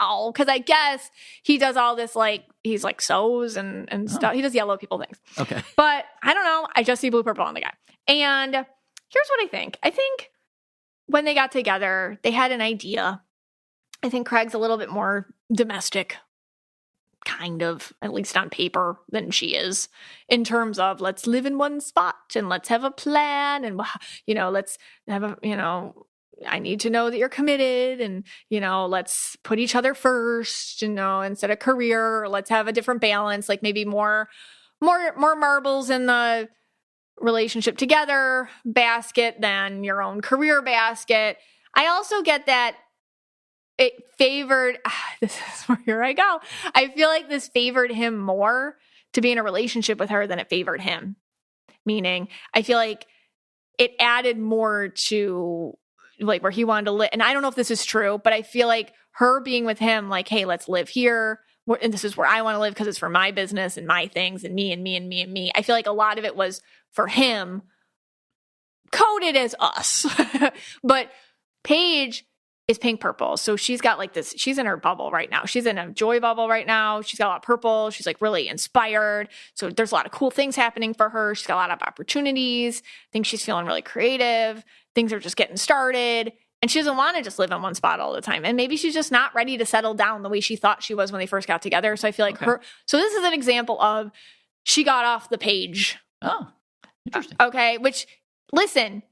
yellow? Because I guess he does all this he's like sews and stuff. He does yellow people things. Okay. But I don't know. I just see blue purple on the guy. And here's what I think. I think when they got together, they had an idea. I think Craig's a little bit more domestic, kind of, at least on paper, than she is, in terms of let's live in one spot and let's have a plan and, let's have I need to know that you're committed and, let's put each other first, instead of career, let's have a different balance, like maybe more marbles in the relationship together basket than your own career basket. I also get that it favored, this is where here I go. I feel like this favored him more to be in a relationship with her than it favored him. Meaning, I feel like it added more to like where he wanted to live. And I don't know if this is true, but I feel like her being with him, like, hey, let's live here. And this is where I want to live because it's for my business and my things and me and me and me and me. I feel like a lot of it was for him coded as us. But Paige is pink purple. So she's got like this, she's in her bubble right now. She's in a joy bubble right now. She's got a lot of purple. She's like really inspired. So there's a lot of cool things happening for her. She's got a lot of opportunities. I think she's feeling really creative. Things are just getting started. And she doesn't want to just live in one spot all the time. And maybe she's just not ready to settle down the way she thought she was when they first got together. So I feel like so this is an example of she got off the page. Oh, interesting. Okay. Which, listen,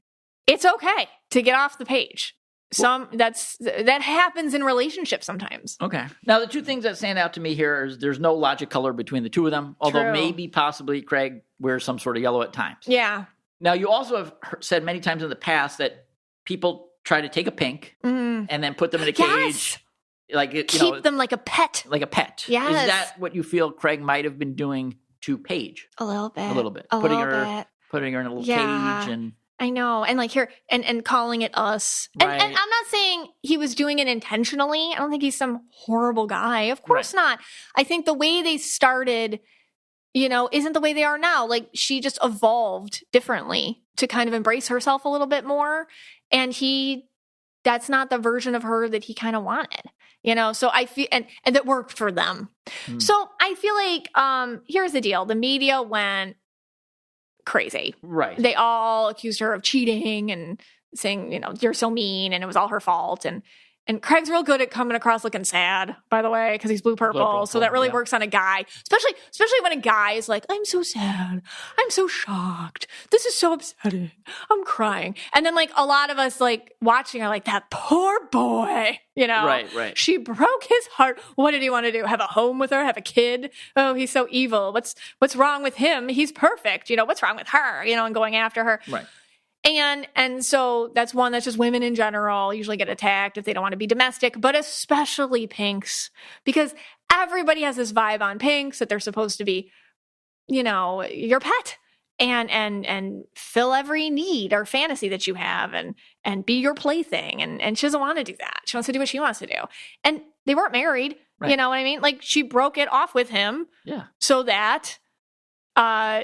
it's okay to get off the page. that happens in relationships sometimes. Okay. Now, the two things that stand out to me here is there's no logic color between the two of them, although True. maybe possibly Craig wears some sort of yellow at times. Yeah. Now, you also have said many times in the past that people try to take a pink and then put them in a cage. Like Keep them like a pet. Like a pet. Yes. Is that what you feel Craig might have been doing to Paige? A little bit. Putting her in a little cage and... I know. And like here and calling it us. Right. And I'm not saying he was doing it intentionally. I don't think he's some horrible guy. Of course not. I think the way they started, isn't the way they are now. Like she just evolved differently to kind of embrace herself a little bit more. And that's not the version of her that he kind of wanted. So I feel, and that worked for them. So I feel like, here's the deal. The media went crazy. Right. They all accused her of cheating and saying, you're so mean and it was all her fault. And Craig's real good at coming across looking sad, by the way, because he's blue purple. So that really works on a guy, especially when a guy is like, I'm so sad. I'm so shocked. This is so upsetting. I'm crying. And then like a lot of us like watching are like, that poor boy, Right. She broke his heart. What did he want to do? Have a home with her? Have a kid? Oh, he's so evil. What's wrong with him? He's perfect. What's wrong with her? And going after her. Right. And so that's one that's just women in general usually get attacked if they don't want to be domestic, but especially pinks, because everybody has this vibe on pinks that they're supposed to be, your pet and fill every need or fantasy that you have and be your plaything. And she doesn't want to do that. She wants to do what she wants to do. And they weren't married. Right. You know what I mean? Like she broke it off with him so that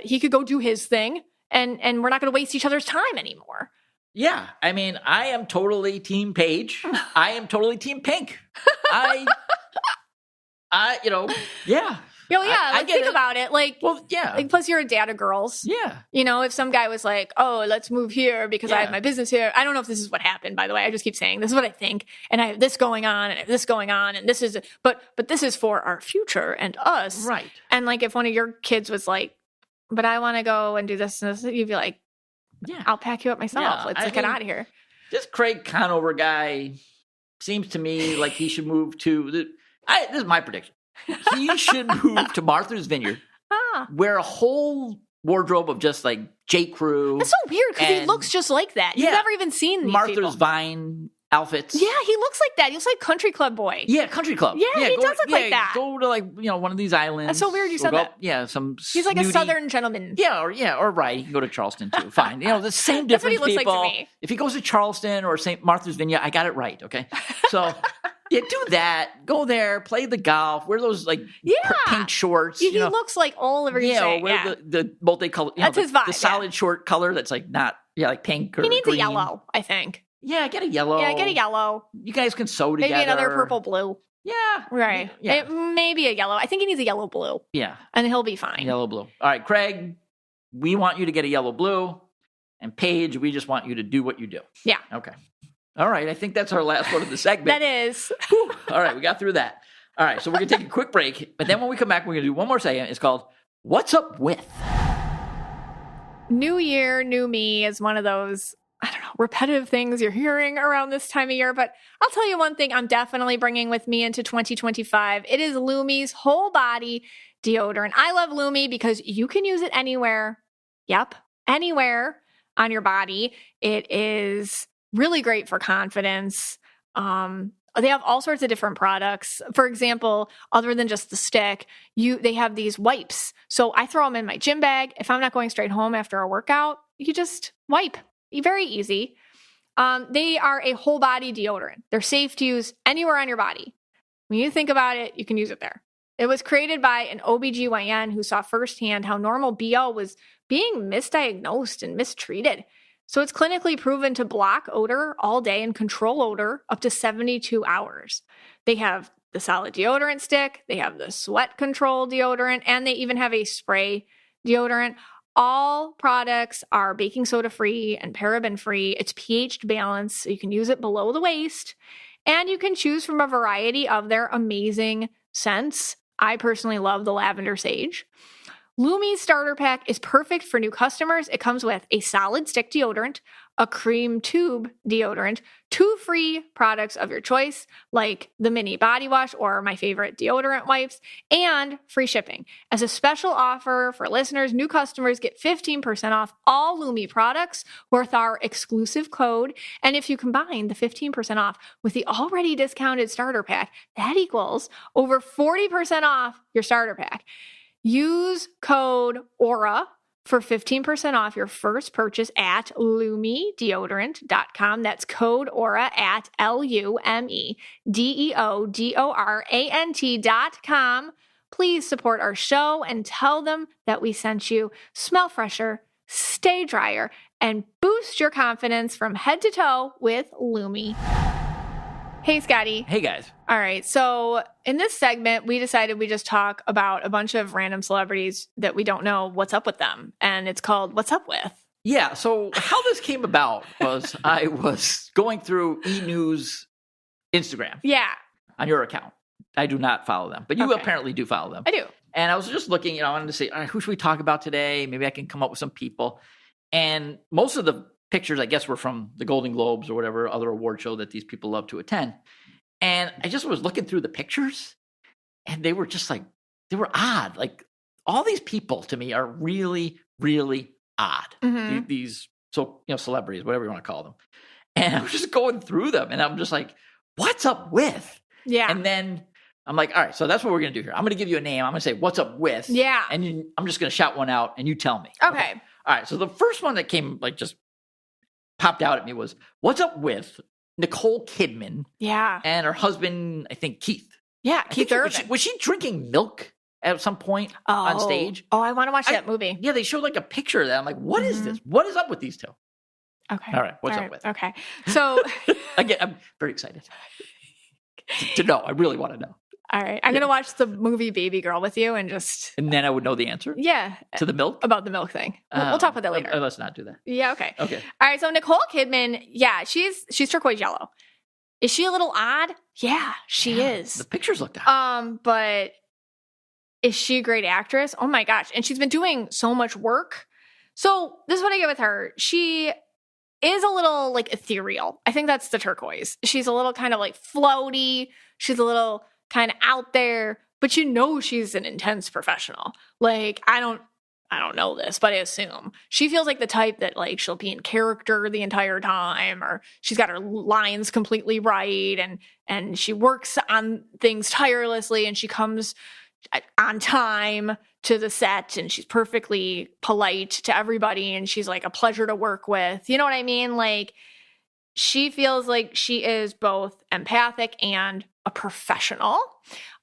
he could go do his thing. And we're not going to waste each other's time anymore. Yeah. I mean, I am totally team Paige. I am totally team pink. Yeah. Think about it. Like, well, yeah. Like, plus you're a dad of girls. Yeah. If some guy was like, oh, let's move here because I have my business here. I don't know if this is what happened, by the way. I just keep saying this is what I think. And I have this going on and I have this going on. And this is, but this is for our future and us. Right. And like, if one of your kids was like, but I want to go and do this and this, you'd be like, I'll pack you up myself. Yeah, Let's get out of here. This Craig Conover guy seems to me like he should move to this is my prediction. He should move to Martha's Vineyard, wear a whole wardrobe of just like J. Crew. That's so weird because he looks just like that. You've never even seen these Martha's people. Vine outfits. Yeah, he looks like that. He looks like country club boy. Yeah, country club. Yeah, he does look like that. Go to like one of these islands. That's so weird you said that. He's like a southern gentleman. Yeah, or right. He can go to Charleston too. Fine. The same difference. That's what he looks people. like to me. If he goes to Charleston or St. Martha's Vineyard, I got it right. Okay, so. Yeah, do that. Go there, play the golf, wear those like pink shorts. He looks like all over the multicolored. That's his vibe. The solid short color that's like not like pink or he needs green. a yellow, I think. Yeah, get a yellow. Yeah, get a yellow. You guys can sew together. Maybe another purple blue. Yeah. Right. Yeah. Maybe a yellow. I think he needs a yellow blue. Yeah. And he'll be fine. Yellow blue. All right, Craig, we want you to get a yellow blue. And Paige, we just want you to do what you do. Yeah. Okay. All right. I think that's our last one of the segment. That is. Whew. All right. We got through that. All right. So we're going to take a quick break. But then when we come back, we're going to do one more segment. It's called What's Up With? New year, new me is one of those, I don't know, repetitive things you're hearing around this time of year. But I'll tell you one thing I'm definitely bringing with me into 2025. It is Lumi's whole body deodorant. I love Lumi because you can use it anywhere. Yep. Anywhere on your body. It is really great for confidence. They have all sorts of different products. For example, other than just the stick, they have these wipes. So I throw them in my gym bag. If I'm not going straight home after a workout, you just wipe. Very easy. They are a whole body deodorant. They're safe to use anywhere on your body. When you think about it, you can use it there. It was created by an OBGYN who saw firsthand how normal BO was being misdiagnosed and mistreated. So it's clinically proven to block odor all day and control odor up to 72 hours. They have the solid deodorant stick, they have the sweat control deodorant, and they even have a spray deodorant. All products are baking soda free and paraben free. It's pH balanced, so you can use it below the waist. And you can choose from a variety of their amazing scents. I personally love the lavender sage. Lumi's starter pack is perfect for new customers. It comes with a solid stick deodorant, a cream tube deodorant, 2 free products of your choice, like the mini body wash or my favorite deodorant wipes, and free shipping. As a special offer for listeners, new customers get 15% off all Lumi products with our exclusive code. And if you combine the 15% off with the already discounted starter pack, that equals over 40% off your starter pack. Use code AURA for 15% off your first purchase at lumideodorant.com. That's code AURA at LUMIDEODORANT.com. Please support our show and tell them that we sent you. Smell fresher, stay drier, and boost your confidence from head to toe with Lumi. Hey, Scotty. Hey, guys. All right. So in this segment, we decided we just talk about a bunch of random celebrities that we don't know what's up with them. And it's called What's Up With. Yeah. So how this came about was I was going through E! News Instagram. Yeah. On your account. I do not follow them, but you apparently do follow them. I do. And I was just looking, I wanted to say, all right, who should we talk about today? Maybe I can come up with some people. And most of the pictures, I guess, were from the Golden Globes or whatever other award show that these people love to attend. And I just was looking through the pictures, and they were just like, they were odd. Like, all these people to me are really, really odd. Mm-hmm. These celebrities, whatever you want to call them. And I was just going through them, and I'm just like, what's up with? Yeah. And then I'm like, all right, so that's what we're going to do here. I'm going to give you a name. I'm going to say, what's up with? Yeah. And I'm just going to shout one out, and you tell me. Okay. All right, so the first one that came, just popped out at me was, what's up with Nicole Kidman? Yeah. And her husband, I think, Keith. Yeah, Keith Urban. Was she drinking milk at some point on stage? Oh, I want to watch that movie. Yeah, they showed a picture of that. I'm like, what is this? What is up with these two? Okay. All right, what's up with? Okay. So again, I'm very excited to know. I really want to know. All right. I'm going to watch the movie Baby Girl with you and then I would know the answer? Yeah. To the milk? About the milk thing. We'll talk about that later. Let's not do that. Yeah, okay. Okay. All right, so Nicole Kidman, yeah, she's turquoise yellow. Is she a little odd? Yeah, she is. The pictures looked odd. But is she a great actress? Oh my gosh. And she's been doing so much work. So this is what I get with her. She is a little ethereal. I think that's the turquoise. She's a little kind of floaty. She's a little kind of out there, but she's an intense professional. I don't know this, but I assume she feels like the type that she'll be in character the entire time, or she's got her lines completely right, and she works on things tirelessly, and she comes on time to the set, and she's perfectly polite to everybody, and she's a pleasure to work with. You know what I mean? She feels like she is both empathic and a professional.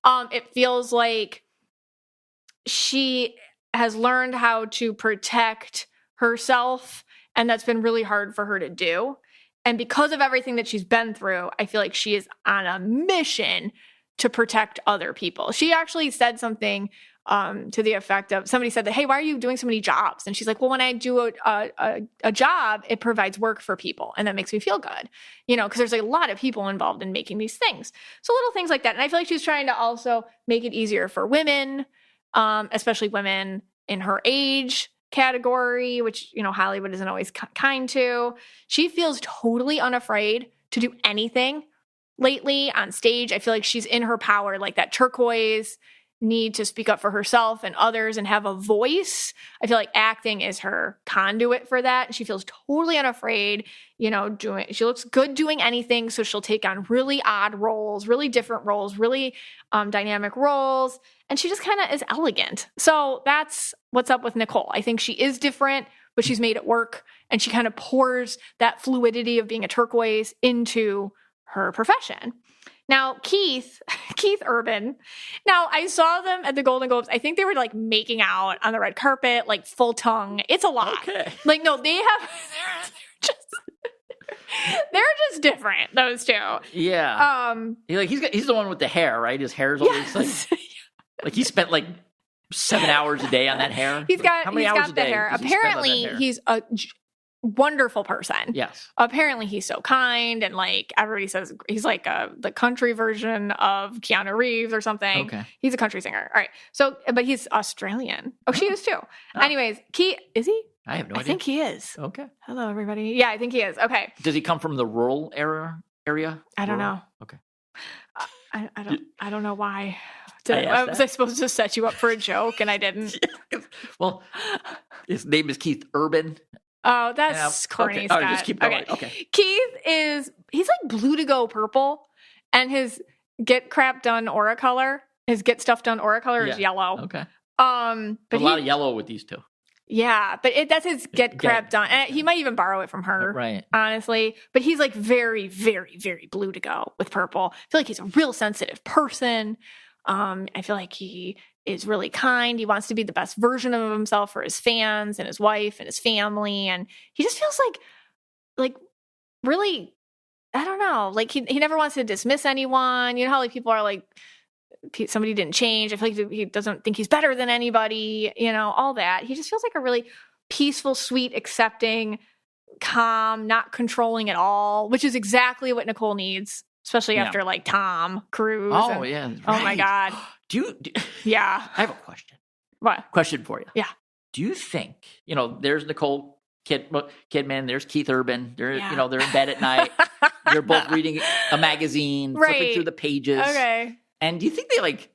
It feels like she has learned how to protect herself, and that's been really hard for her to do. And because of everything that she's been through, I feel like she is on a mission to protect other people. She actually said something to the effect of, somebody said that, hey, why are you doing so many jobs? And she's like, well, when I do a job, it provides work for people, and that makes me feel good, because there's a lot of people involved in making these things. So little things like that. And I feel like she's trying to also make it easier for women, especially women in her age category, which, Hollywood isn't always kind to. She feels totally unafraid to do anything lately on stage. I feel like she's in her power, that turquoise need to speak up for herself and others and have a voice. I feel like acting is her conduit for that. She feels totally unafraid, she looks good doing anything. So she'll take on really odd roles, really different roles, really dynamic roles. And she just kind of is elegant. So that's what's up with Nicole. I think she is different, but she's made it work. And she kind of pours that fluidity of being a turquoise into her profession. Now, Keith Urban. Now, I saw them at the Golden Globes. I think they were making out on the red carpet, full tongue. It's a lot. Okay. No, they're just different, those two. Yeah. He's the one with the hair, right? His hair's always he spent 7 hours a day on that hair. He's got how many hours the hair. Apparently, he's wonderful person. Yes. Apparently he's so kind, and like everybody says he's like the country version of Keanu Reeves or something. Okay. He's a country singer. All right. So, but he's Australian. Oh, she is too. Anyways, is he? I have no idea. I think he is. Okay. Hello, everybody. Yeah, I think he is. Okay. Does he come from the rural area? I don't know. Okay. I don't know why. Was I supposed to set you up for a joke and I didn't? Well, his name is Keith Urban. Oh, that's corny, okay. Scott. All right, just keep going. Okay. Keith he's like blue to go purple, and his get crap done aura color, his get stuff done aura color is yellow. Okay. But a lot of yellow with these two. Yeah, but that's his get crap done. And he might even borrow it from her, right? Honestly, but he's like very, very, very blue to go with purple. I feel like he's a real sensitive person. I feel like he is really kind. He wants to be the best version of himself for his fans and his wife and his family, and he just feels like really, I don't know, like he never wants to dismiss anyone. You know how like people are like, somebody didn't change. I feel like he doesn't think he's better than anybody, you know, all that. He just feels like a really peaceful, sweet, accepting, calm, not controlling at all, which is exactly what Nicole needs, especially after like Tom Cruise. Oh, yeah. Right. Oh, my God. Yeah. I have a question. What? Question for you. Yeah. Do you think, there's Nicole Kidman, there's Keith Urban, they're in bed at night. They're both reading a magazine, flipping through the pages. Okay. And do you think they like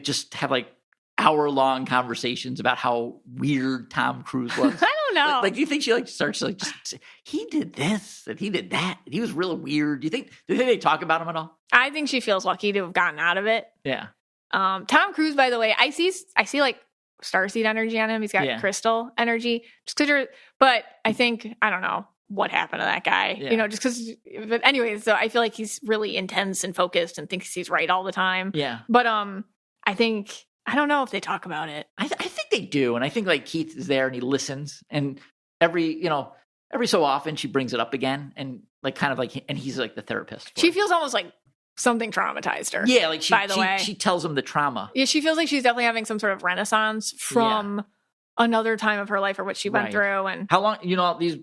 just have like hour-long conversations about how weird Tom Cruise was? I don't know. Like, do you think she like starts to like just he did this and he did that and he was real weird? Do you think they talk about him at all? I think she feels lucky to have gotten out of it. Yeah. Tom Cruise, by the way, I see like starseed energy on him. He's got crystal energy. But I think I don't know what happened to that guy, just because, but anyways, so I feel like he's really intense and focused and thinks he's right all the time. Yeah. But, I don't know if they talk about it. I think they do. And I think like Keith is there and he listens, and every so often she brings it up again, and like, kind of like, and he's like the therapist. She feels almost like something traumatized her. Yeah. Like way, she tells him the trauma. Yeah. She feels like she's definitely having some sort of renaissance from another time of her life or what she went through. And how long, these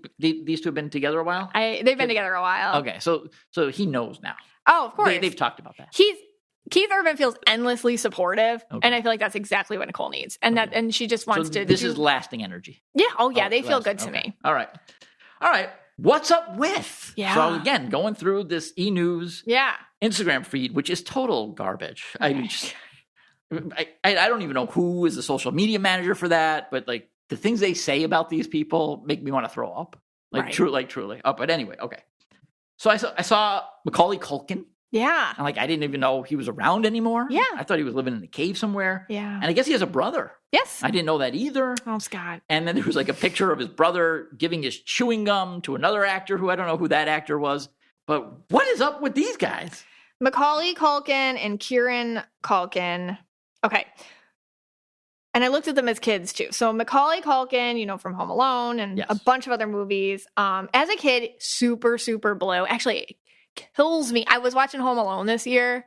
two have been together a while? They've been together a while. Okay. So he knows now. Oh, of course. They've talked about that. Keith Urban feels endlessly supportive, and I feel like that's exactly what Nicole needs. And and she just wants to. This is lasting energy. Yeah. Oh, yeah. They feel good to me. All right. What's up with? Yeah. So again, going through this e-news Instagram feed, which is total garbage. Okay. I don't even know who is the social media manager for that, but like the things they say about these people make me want to throw up. Truly. Oh, but anyway, okay. So I saw Macaulay Culkin. Yeah. And like, I didn't even know he was around anymore. Yeah. I thought he was living in a cave somewhere. Yeah. And I guess he has a brother. Yes. I didn't know that either. Oh, Scott. And then there was like a picture of his brother giving his chewing gum to another actor who I don't know who that actor was. But what is up with these guys? Macaulay Culkin and Kieran Culkin. Okay. And I looked at them as kids too. So Macaulay Culkin, from Home Alone and a bunch of other movies. As a kid, super, super blue. Actually, it kills me. I was watching Home Alone this year,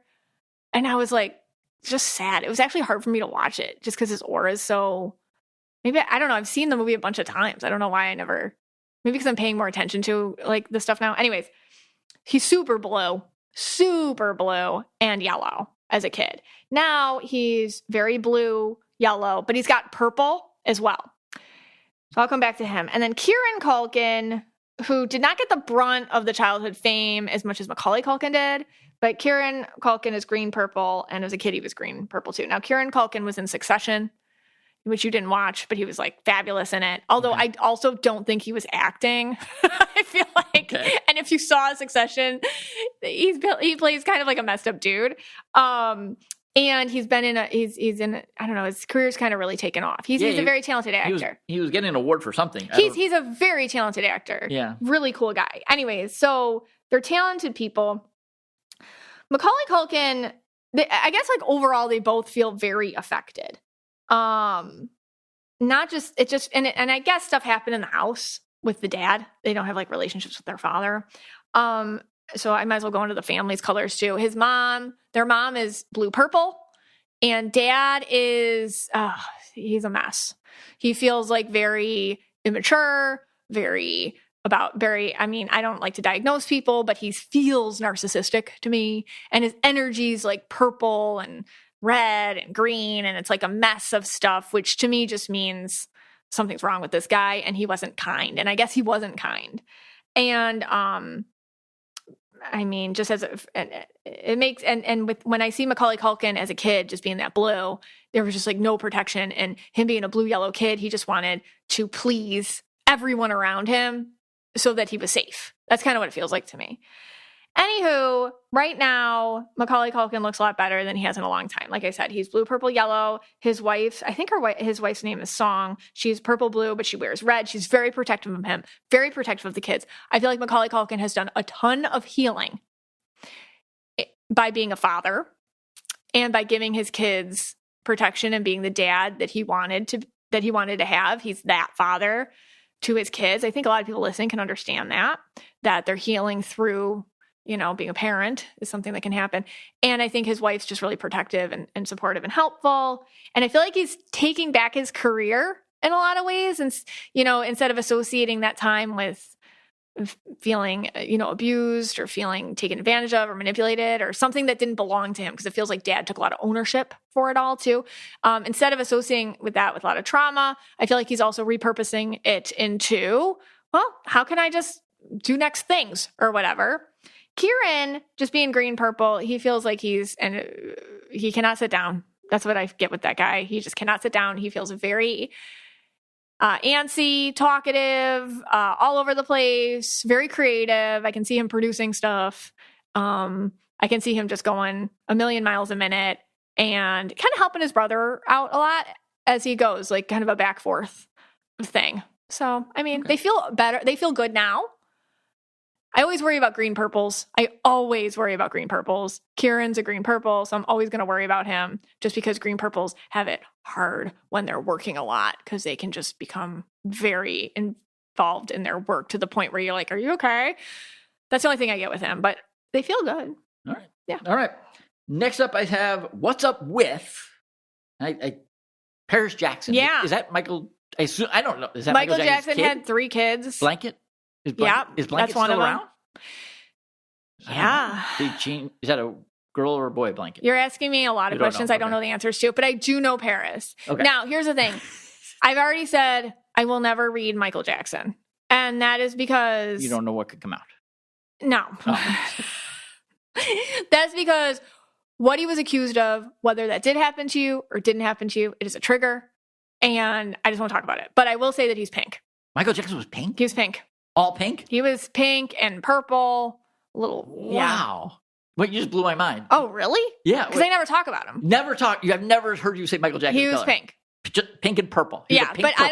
and I was like, just sad. It was actually hard for me to watch it just because his aura is so, maybe, I don't know. I've seen the movie a bunch of times. I don't know why I never, maybe because I'm paying more attention to like the stuff now. Anyways, he's super blue and yellow as a kid. Now he's very blue, yellow, but he's got purple as well. So I'll come back to him. And then Kieran Culkin, who did not get the brunt of the childhood fame as much as Macaulay Culkin did, but Kieran Culkin is green purple, and as a kid he was green purple too. Now Kieran Culkin was in Succession, which you didn't watch, but he was like fabulous in it. Although I also don't think he was acting. I feel like, and if you saw Succession, he plays kind of like a messed up dude. And he's been in he's in, I don't know, his career's kind of really taken off. He's a very talented actor. He was getting an award for something. He's a very talented actor. Yeah. Really cool guy. Anyways, so they're talented people. Macaulay Culkin, I guess like overall they both feel very affected. Not just, and I guess stuff happened in the house with the dad. They don't have like relationships with their father. So I might as well go into the family's colors too. Their mom is blue purple, and dad is, he's a mess. He feels like very immature, very I don't like to diagnose people, but he feels narcissistic to me. And his energy's like purple and red and green. And it's like a mess of stuff, which to me just means something's wrong with this guy. And he wasn't kind. And I guess he wasn't kind. And, just as it makes, and when I see Macaulay Culkin as a kid, just being that blue, there was just like no protection, and him being a blue yellow kid, he just wanted to please everyone around him so that he was safe. That's kind of what it feels like to me. Anywho, right now, Macaulay Culkin looks a lot better than he has in a long time. Like I said, he's blue, purple, yellow. His wife, I think his wife's name is Song. She's purple, blue, but she wears red. She's very protective of him, very protective of the kids. I feel like Macaulay Culkin has done a ton of healing by being a father and by giving his kids protection and being the dad that he wanted to have. He's that father to his kids. I think a lot of people listening can understand that they're healing through, being a parent is something that can happen. And I think his wife's just really protective and supportive and helpful. And I feel like he's taking back his career in a lot of ways. And, instead of associating that time with feeling, abused or feeling taken advantage of or manipulated or something that didn't belong to him, because it feels like dad took a lot of ownership for it all too. Instead of associating with that with a lot of trauma, I feel like he's also repurposing it into, well, how can I just do next things or whatever? Kieran, just being green, purple, he feels like he cannot sit down. That's what I get with that guy. He just cannot sit down. He feels very antsy, talkative, all over the place, very creative. I can see him producing stuff. I can see him just going a million miles a minute and kind of helping his brother out a lot as he goes, like kind of a back forth thing. So, okay. They feel better. They feel good now. I always worry about green purples. Kieran's a green purple, so I'm always going to worry about him just because green purples have it hard when they're working a lot because they can just become very involved in their work to the point where you're like, are you okay? That's the only thing I get with him, but they feel good. All right. Yeah. All right. Next up, I have What's Up With Paris Jackson. Yeah. Is that Michael? I don't know. Is that Michael Jackson had 3 kids. Blanket? Is Blanket that's one still of around? Them. Yeah. Is that a girl or a boy Blanket? You're asking me a lot of questions I don't know the answers to, but I do know Paris. Okay. Now, here's the thing. I've already said I will never read Michael Jackson. And that is because... You don't know what could come out. No. Oh. That's because what he was accused of, whether that did happen to you or didn't happen to you, it is a trigger. And I just won't talk about it. But I will say that he's pink. Michael Jackson was pink? He was pink. All pink? He was pink and purple. Wow. Yeah. Wait, you just blew my mind. Oh, really? Yeah. Because I never talk about him. I've never heard you say Michael Jackson. He was pink. Just pink and purple. Yeah, but I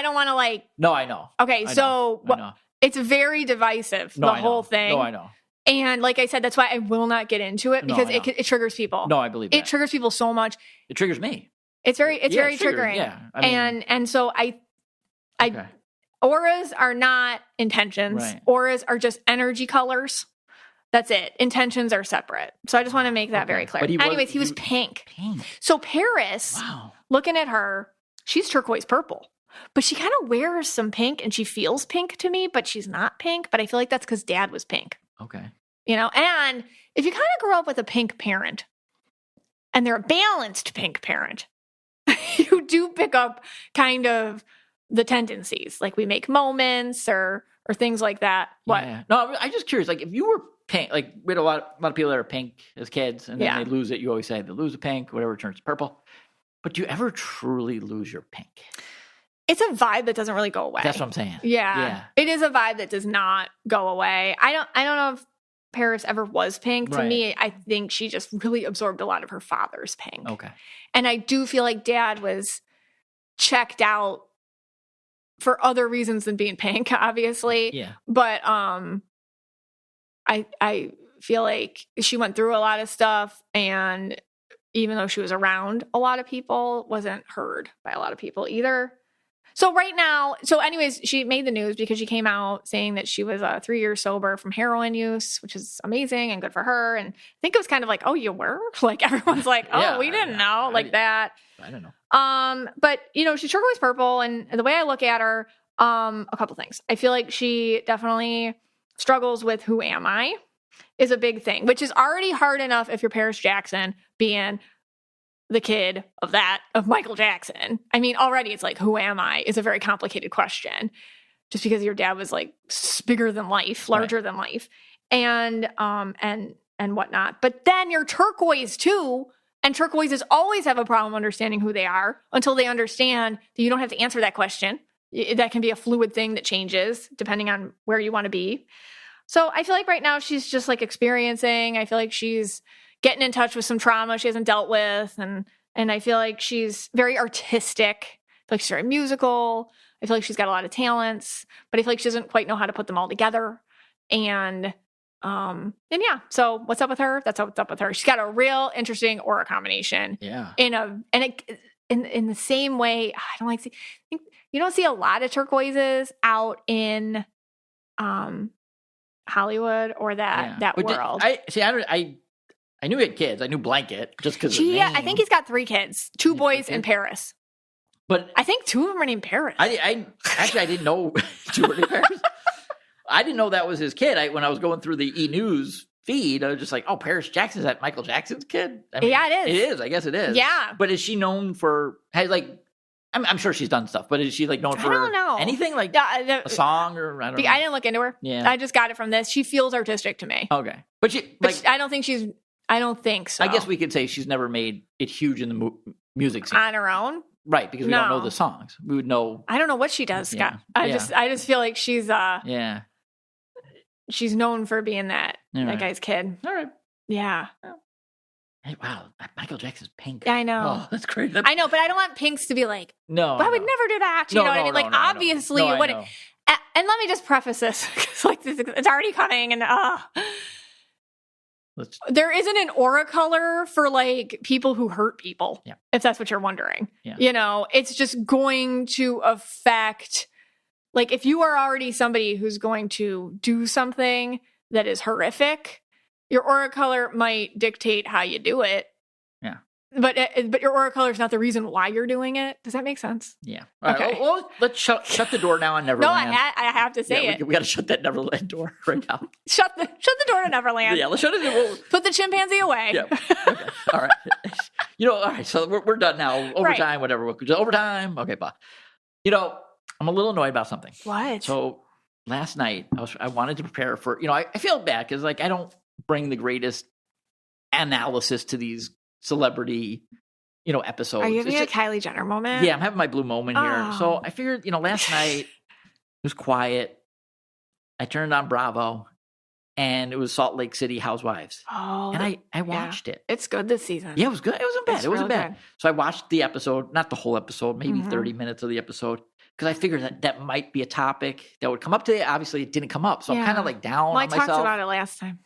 don't want to like... No, I know. Okay, I so know. It's very divisive, the whole thing. No, I know. And like I said, that's why I will not get into it because it triggers people. No, I believe that. It triggers people so much. It triggers me. It's very triggering. Yeah. And so okay. Auras are not intentions. Right. Auras are just energy colors. That's it. Intentions are separate. So I just want to make that very clear. Anyways, he was pink. Pink. So Paris, looking at her, she's turquoise purple. But she kind of wears some pink and she feels pink to me, but she's not pink. But I feel like that's because dad was pink. Okay. And if you kind of grow up with a pink parent and they're a balanced pink parent, you do pick up kind of the tendencies. Like we make moments or things like that. What? Yeah. No, I'm just curious. Like if you were pink, like we had a lot of people that are pink as kids and then they lose it. You always say they lose the pink, whatever turns purple. But do you ever truly lose your pink? It's a vibe that doesn't really go away. That's what I'm saying. Yeah. It is a vibe that does not go away. I don't know if Paris ever was pink. To me, I think she just really absorbed a lot of her father's pink. Okay. And I do feel like dad was checked out for other reasons than being pink, obviously. Yeah. But I feel like she went through a lot of stuff, and even though she was around a lot of people, wasn't heard by a lot of people either. So right now, anyways, she made the news because she came out saying that she was 3 years sober from heroin use, which is amazing and good for her. And I think it was kind of like, oh, you were? Like everyone's like, oh, we didn't know, like that. I don't know. But she's turquoise purple, and the way I look at her, A couple things. I feel like she definitely struggles with who am I is a big thing, which is already hard enough if you're Paris Jackson being the kid of Michael Jackson. I mean, already it's like, who am I is a very complicated question just because your dad was like bigger than life, larger than life and whatnot. But then you're turquoise too. And turquoises always have a problem understanding who they are until they understand that you don't have to answer that question. That can be a fluid thing that changes depending on where you want to be. So I feel like right now she's just like experiencing. I feel like she's getting in touch with some trauma she hasn't dealt with. And I feel like she's very artistic. I feel like she's very musical. I feel like she's got a lot of talents, but I feel like she doesn't quite know how to put them all together. And yeah, so what's up with her? That's what's up with her. She's got a real interesting aura combination. Yeah. In the same way, I don't like you don't see a lot of turquoises out in Hollywood or that world. I knew he had kids. I knew Blanket just because. I think he's got 3 kids, 2 boys in Paris. But I think 2 of them are named Paris. I didn't know 2 were named Paris. I didn't know that was his kid. When I was going through the E! News feed, I was just like, "Oh, Paris Jackson's that Michael Jackson's kid?" I mean, yeah, it is. It is. I guess it is. Yeah. But is she known for I'm sure she's done stuff, but is she like known for anything like a song or I don't know? I didn't look into her. Yeah. I just got it from this. She feels artistic to me. Okay, but I don't think so. I guess we could say she's never made it huge in the music scene on her own, right? Because we don't know the songs. We would know. I don't know what she does, Scott. I just feel like she's she's known for being that guy's kid. All right. Yeah. Hey, wow, Michael Jackson's Pink. I know. Oh, that's great. I know, but I don't want Pinks to be like, no, I would never do that. You know what I mean? Like, obviously, you wouldn't. And let me just preface this, because it's already coming, and there isn't an aura color for like people who hurt people. Yeah. If that's what you're wondering. Yeah. You know, it's just going to affect. Like, if you are already somebody who's going to do something that is horrific, your aura color might dictate how you do it. Yeah. But your aura color is not the reason why you're doing it. Does that make sense? Yeah. All right. Okay. Well, let's shut the door now on Neverland. No, I have to say it. We got to shut that Neverland door right now. Shut the door to Neverland. Yeah, let's shut it. Put the chimpanzee away. Yeah. Okay. All right. All right. So we're done now. Overtime, whatever. Overtime. Okay, bye. I'm a little annoyed about something. What? So last night I wanted to prepare for. I feel bad because I don't bring the greatest analysis to these celebrity, episodes. Are you having a Kylie Jenner moment? Yeah, I'm having my blue moment here. So I figured, last night it was quiet. I turned on Bravo, and it was Salt Lake City Housewives. Oh, and I watched it. It's good this season. Yeah, it was good. It wasn't bad. It wasn't bad. Good. So I watched the episode, not the whole episode, maybe 30 minutes of the episode. Because I figured that might be a topic that would come up today. Obviously, it didn't come up. So I'm kind of like down on myself. I talked about it last time.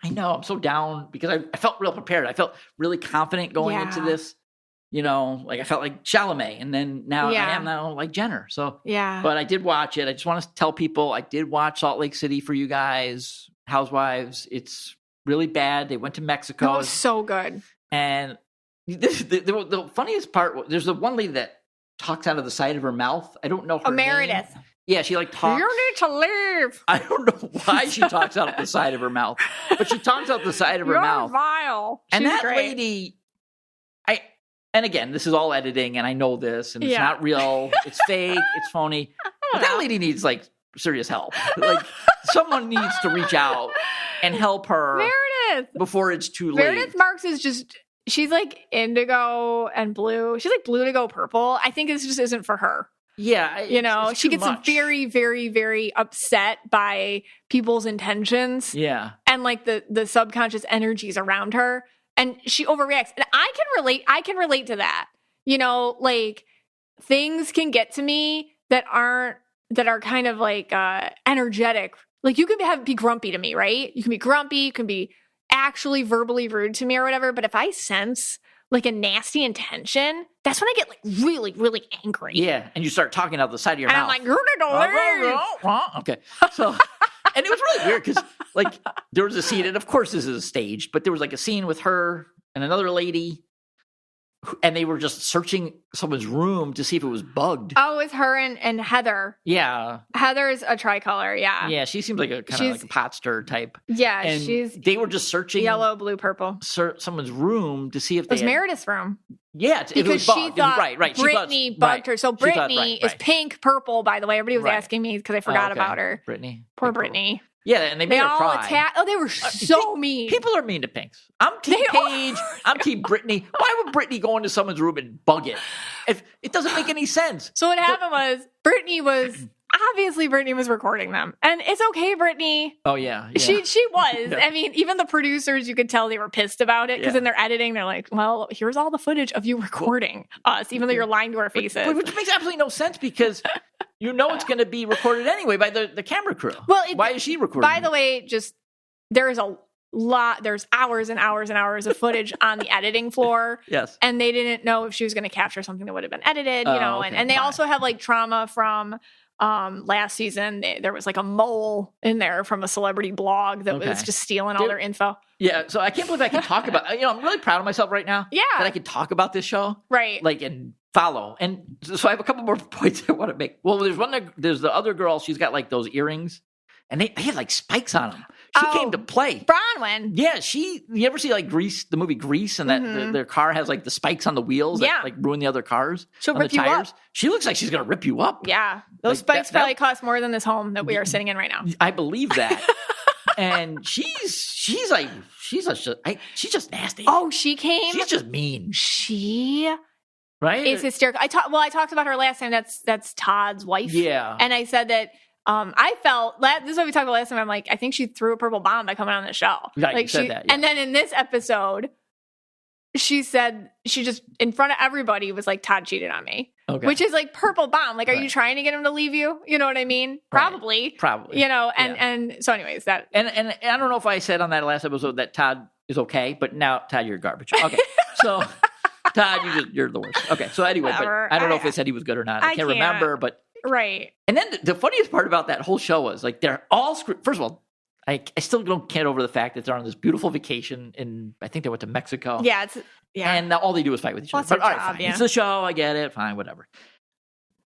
I know. I'm so down because I felt real prepared. I felt really confident going into this. I felt like Chalamet. And then now I am now like Jenner. So, but I did watch it. I just want to tell people I did watch Salt Lake City for you guys, Housewives. It's really bad. They went to Mexico. It was so good. And the funniest part, there's the one lady that talks out of the side of her mouth. I don't know her Meredith. name. Yeah, she talks. You need to leave. I don't know why she talks out of the side of her mouth, but she talks out the side of her mouth. Vile. And She's that great. lady, and again, this is all editing, and I know this, and it's not real. It's fake. It's phony. But that lady needs serious help. Someone needs to reach out and help her, Meredith, before it's too late. Meredith Marks is just. She's like indigo and blue. She's like blue to go purple. I think this just isn't for her. Yeah. She gets very, very, very upset by people's intentions. Yeah. And like the subconscious energies around her. And she overreacts. And I can relate to that. Things can get to me that are kind of like energetic. Like you can be grumpy to me, right? You can be grumpy, you can be actually verbally rude to me or whatever, but if I sense like a nasty intention, that's when I get like really, really angry. Yeah, and you start talking out the side of your mouth. I'm like, you're gonna leave. Okay, so and it was really weird because there was a scene, and of course this is staged, but there was a scene with her and another lady and they were just searching someone's room to see if it was bugged. Oh, it's her and Heather. Yeah. Heather's a tricolor, yeah. Yeah, she seems like a kind of like a pot stir type. Yeah, and they were just searching yellow, blue, purple. Someone's room to see if they it was Meredith's room. Yeah, because it was she bugged. thought Right. Brittany bugged her. So Brittany is pink, purple, by the way. Everybody was asking me because I forgot about her. Brittany. Poor Brittany. Yeah, and they made her cry. They were so mean. People are mean to pinks. I'm Team Paige. I'm Team Brittany. Why would Brittany go into someone's room and bug it? If it doesn't make any sense. So what happened was Brittany was recording them, and it's okay, Brittany. Oh yeah. She was. I mean, even the producers, you could tell they were pissed about it because in their editing, they're like, "Well, here's all the footage of you recording us, even though you're lying to our faces." Which makes absolutely no sense because you know it's going to be recorded anyway by the camera crew. Well, why is she recording? By the way, there's hours and hours and hours of footage on the editing floor. Yes. And they didn't know if she was going to capture something that would have been edited, and they also have like trauma from last season. There was like a mole in there from a celebrity blog that was just stealing all their info. Yeah. So I can't believe I can talk about, I'm really proud of myself right now. Yeah. That I can talk about this show. Right. Like, and follow. And so I have a couple more points I want to make. Well, there's the other girl. She's got like those earrings and they had like spikes on them. She came to play. Bronwyn. Yeah, you ever see like Grease, the movie Grease, and that their car has like the spikes on the wheels that like ruin the other cars? She'll on rip the you tires. up. She looks like she's gonna rip you up. Yeah, those spikes probably cost more than this home that we are sitting in right now. I believe that. And she's just nasty. Oh, she came. She's just mean. She right is hysterical. I talked about her last time. That's Todd's wife. Yeah, and I said that. I felt this is what we talked about last time. I'm like, I think she threw a purple bomb by coming on the show. Right, like you said that, yeah. And then in this episode, she said she just in front of everybody was like, Todd cheated on me, which is like purple bomb. Like, are you trying to get him to leave you? You know what I mean? Probably. And so, anyways, that and I don't know if I said on that last episode that Todd is okay, but now Todd, you're garbage. Okay, so. Todd, you're the worst. Okay, so anyway, but I don't know if I said he was good or not. I can't remember, but. Right. And then the funniest part about that whole show was like they're all first of all, I still don't get over the fact that they're on this beautiful vacation in I think they went to Mexico. Yeah, and all they do is fight with each other. But all right, fine. It's the show. I get it. Fine, whatever.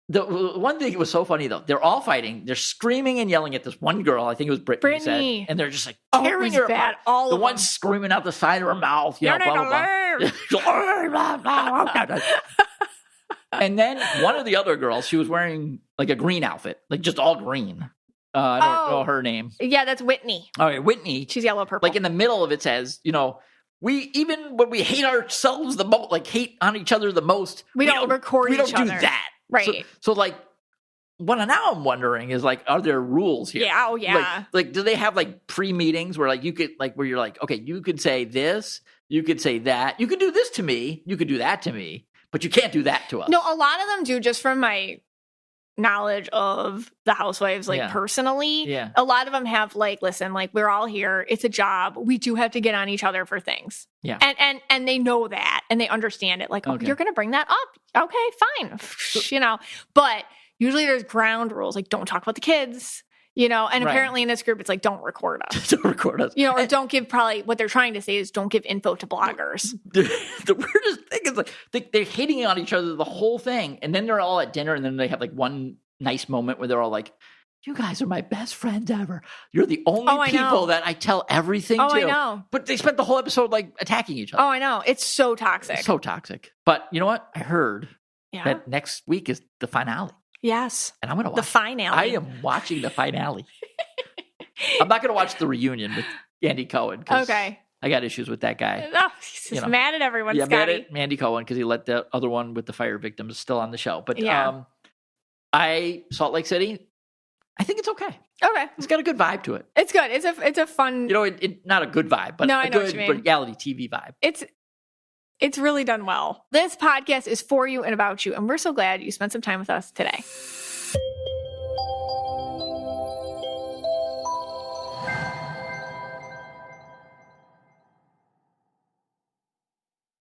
The one thing that was so funny though, they're all fighting. They're screaming and yelling at this one girl. I think it was Brittany. Said, and they're just like tearing her apart. The one screaming out the side of her mouth. You know, blah, blah, blah. And then one of the other girls, she was wearing like a green outfit, like just all green. I don't know her name. Yeah, that's Whitney. All right, Whitney. She's yellow purple. Like in the middle of it says, we even when we hate ourselves the most, like hate on each other the most, we don't record each other. We don't do that. Right. So like, what now I'm wondering is like, are there rules here? Yeah. Oh yeah. Like, do they have like pre-meetings where like you could like where you're like, okay, you could say this, you could say that, you could do this to me, you could do that to me. But you can't do that to us. No, a lot of them do, just from my knowledge of the housewives, like personally. Yeah. A lot of them have like, listen, like we're all here. It's a job. We do have to get on each other for things. Yeah. And they know that and they understand it. Like, you're going to bring that up. Okay, fine. But usually there's ground rules. Like, don't talk about the kids. And apparently in this group, it's like, don't record us. Don't record us. Or don't give what they're trying to say is don't give info to bloggers. The weirdest thing is like, they're hating on each other the whole thing. And then they're all at dinner and then they have like one nice moment where they're all like, you guys are my best friends ever. You're the only people that I tell everything to. I know. But they spent the whole episode like attacking each other. Oh, I know. It's so toxic. It's so toxic. But you know what? I heard that next week is the finale. Yes. And I'm going to watch the finale. I am watching the finale. I'm not going to watch the reunion with Andy Cohen. Okay. I got issues with that guy. Oh, he's just mad at everyone, Scotty. Mad at Andy Cohen because he let the other one with the fire victims still on the show. But Salt Lake City, I think it's okay. Okay. It's got a good vibe to it. It's good. It's a fun. Not a good vibe, but a good reality TV vibe. It's really done well. This podcast is for you and about you, and we're so glad you spent some time with us today.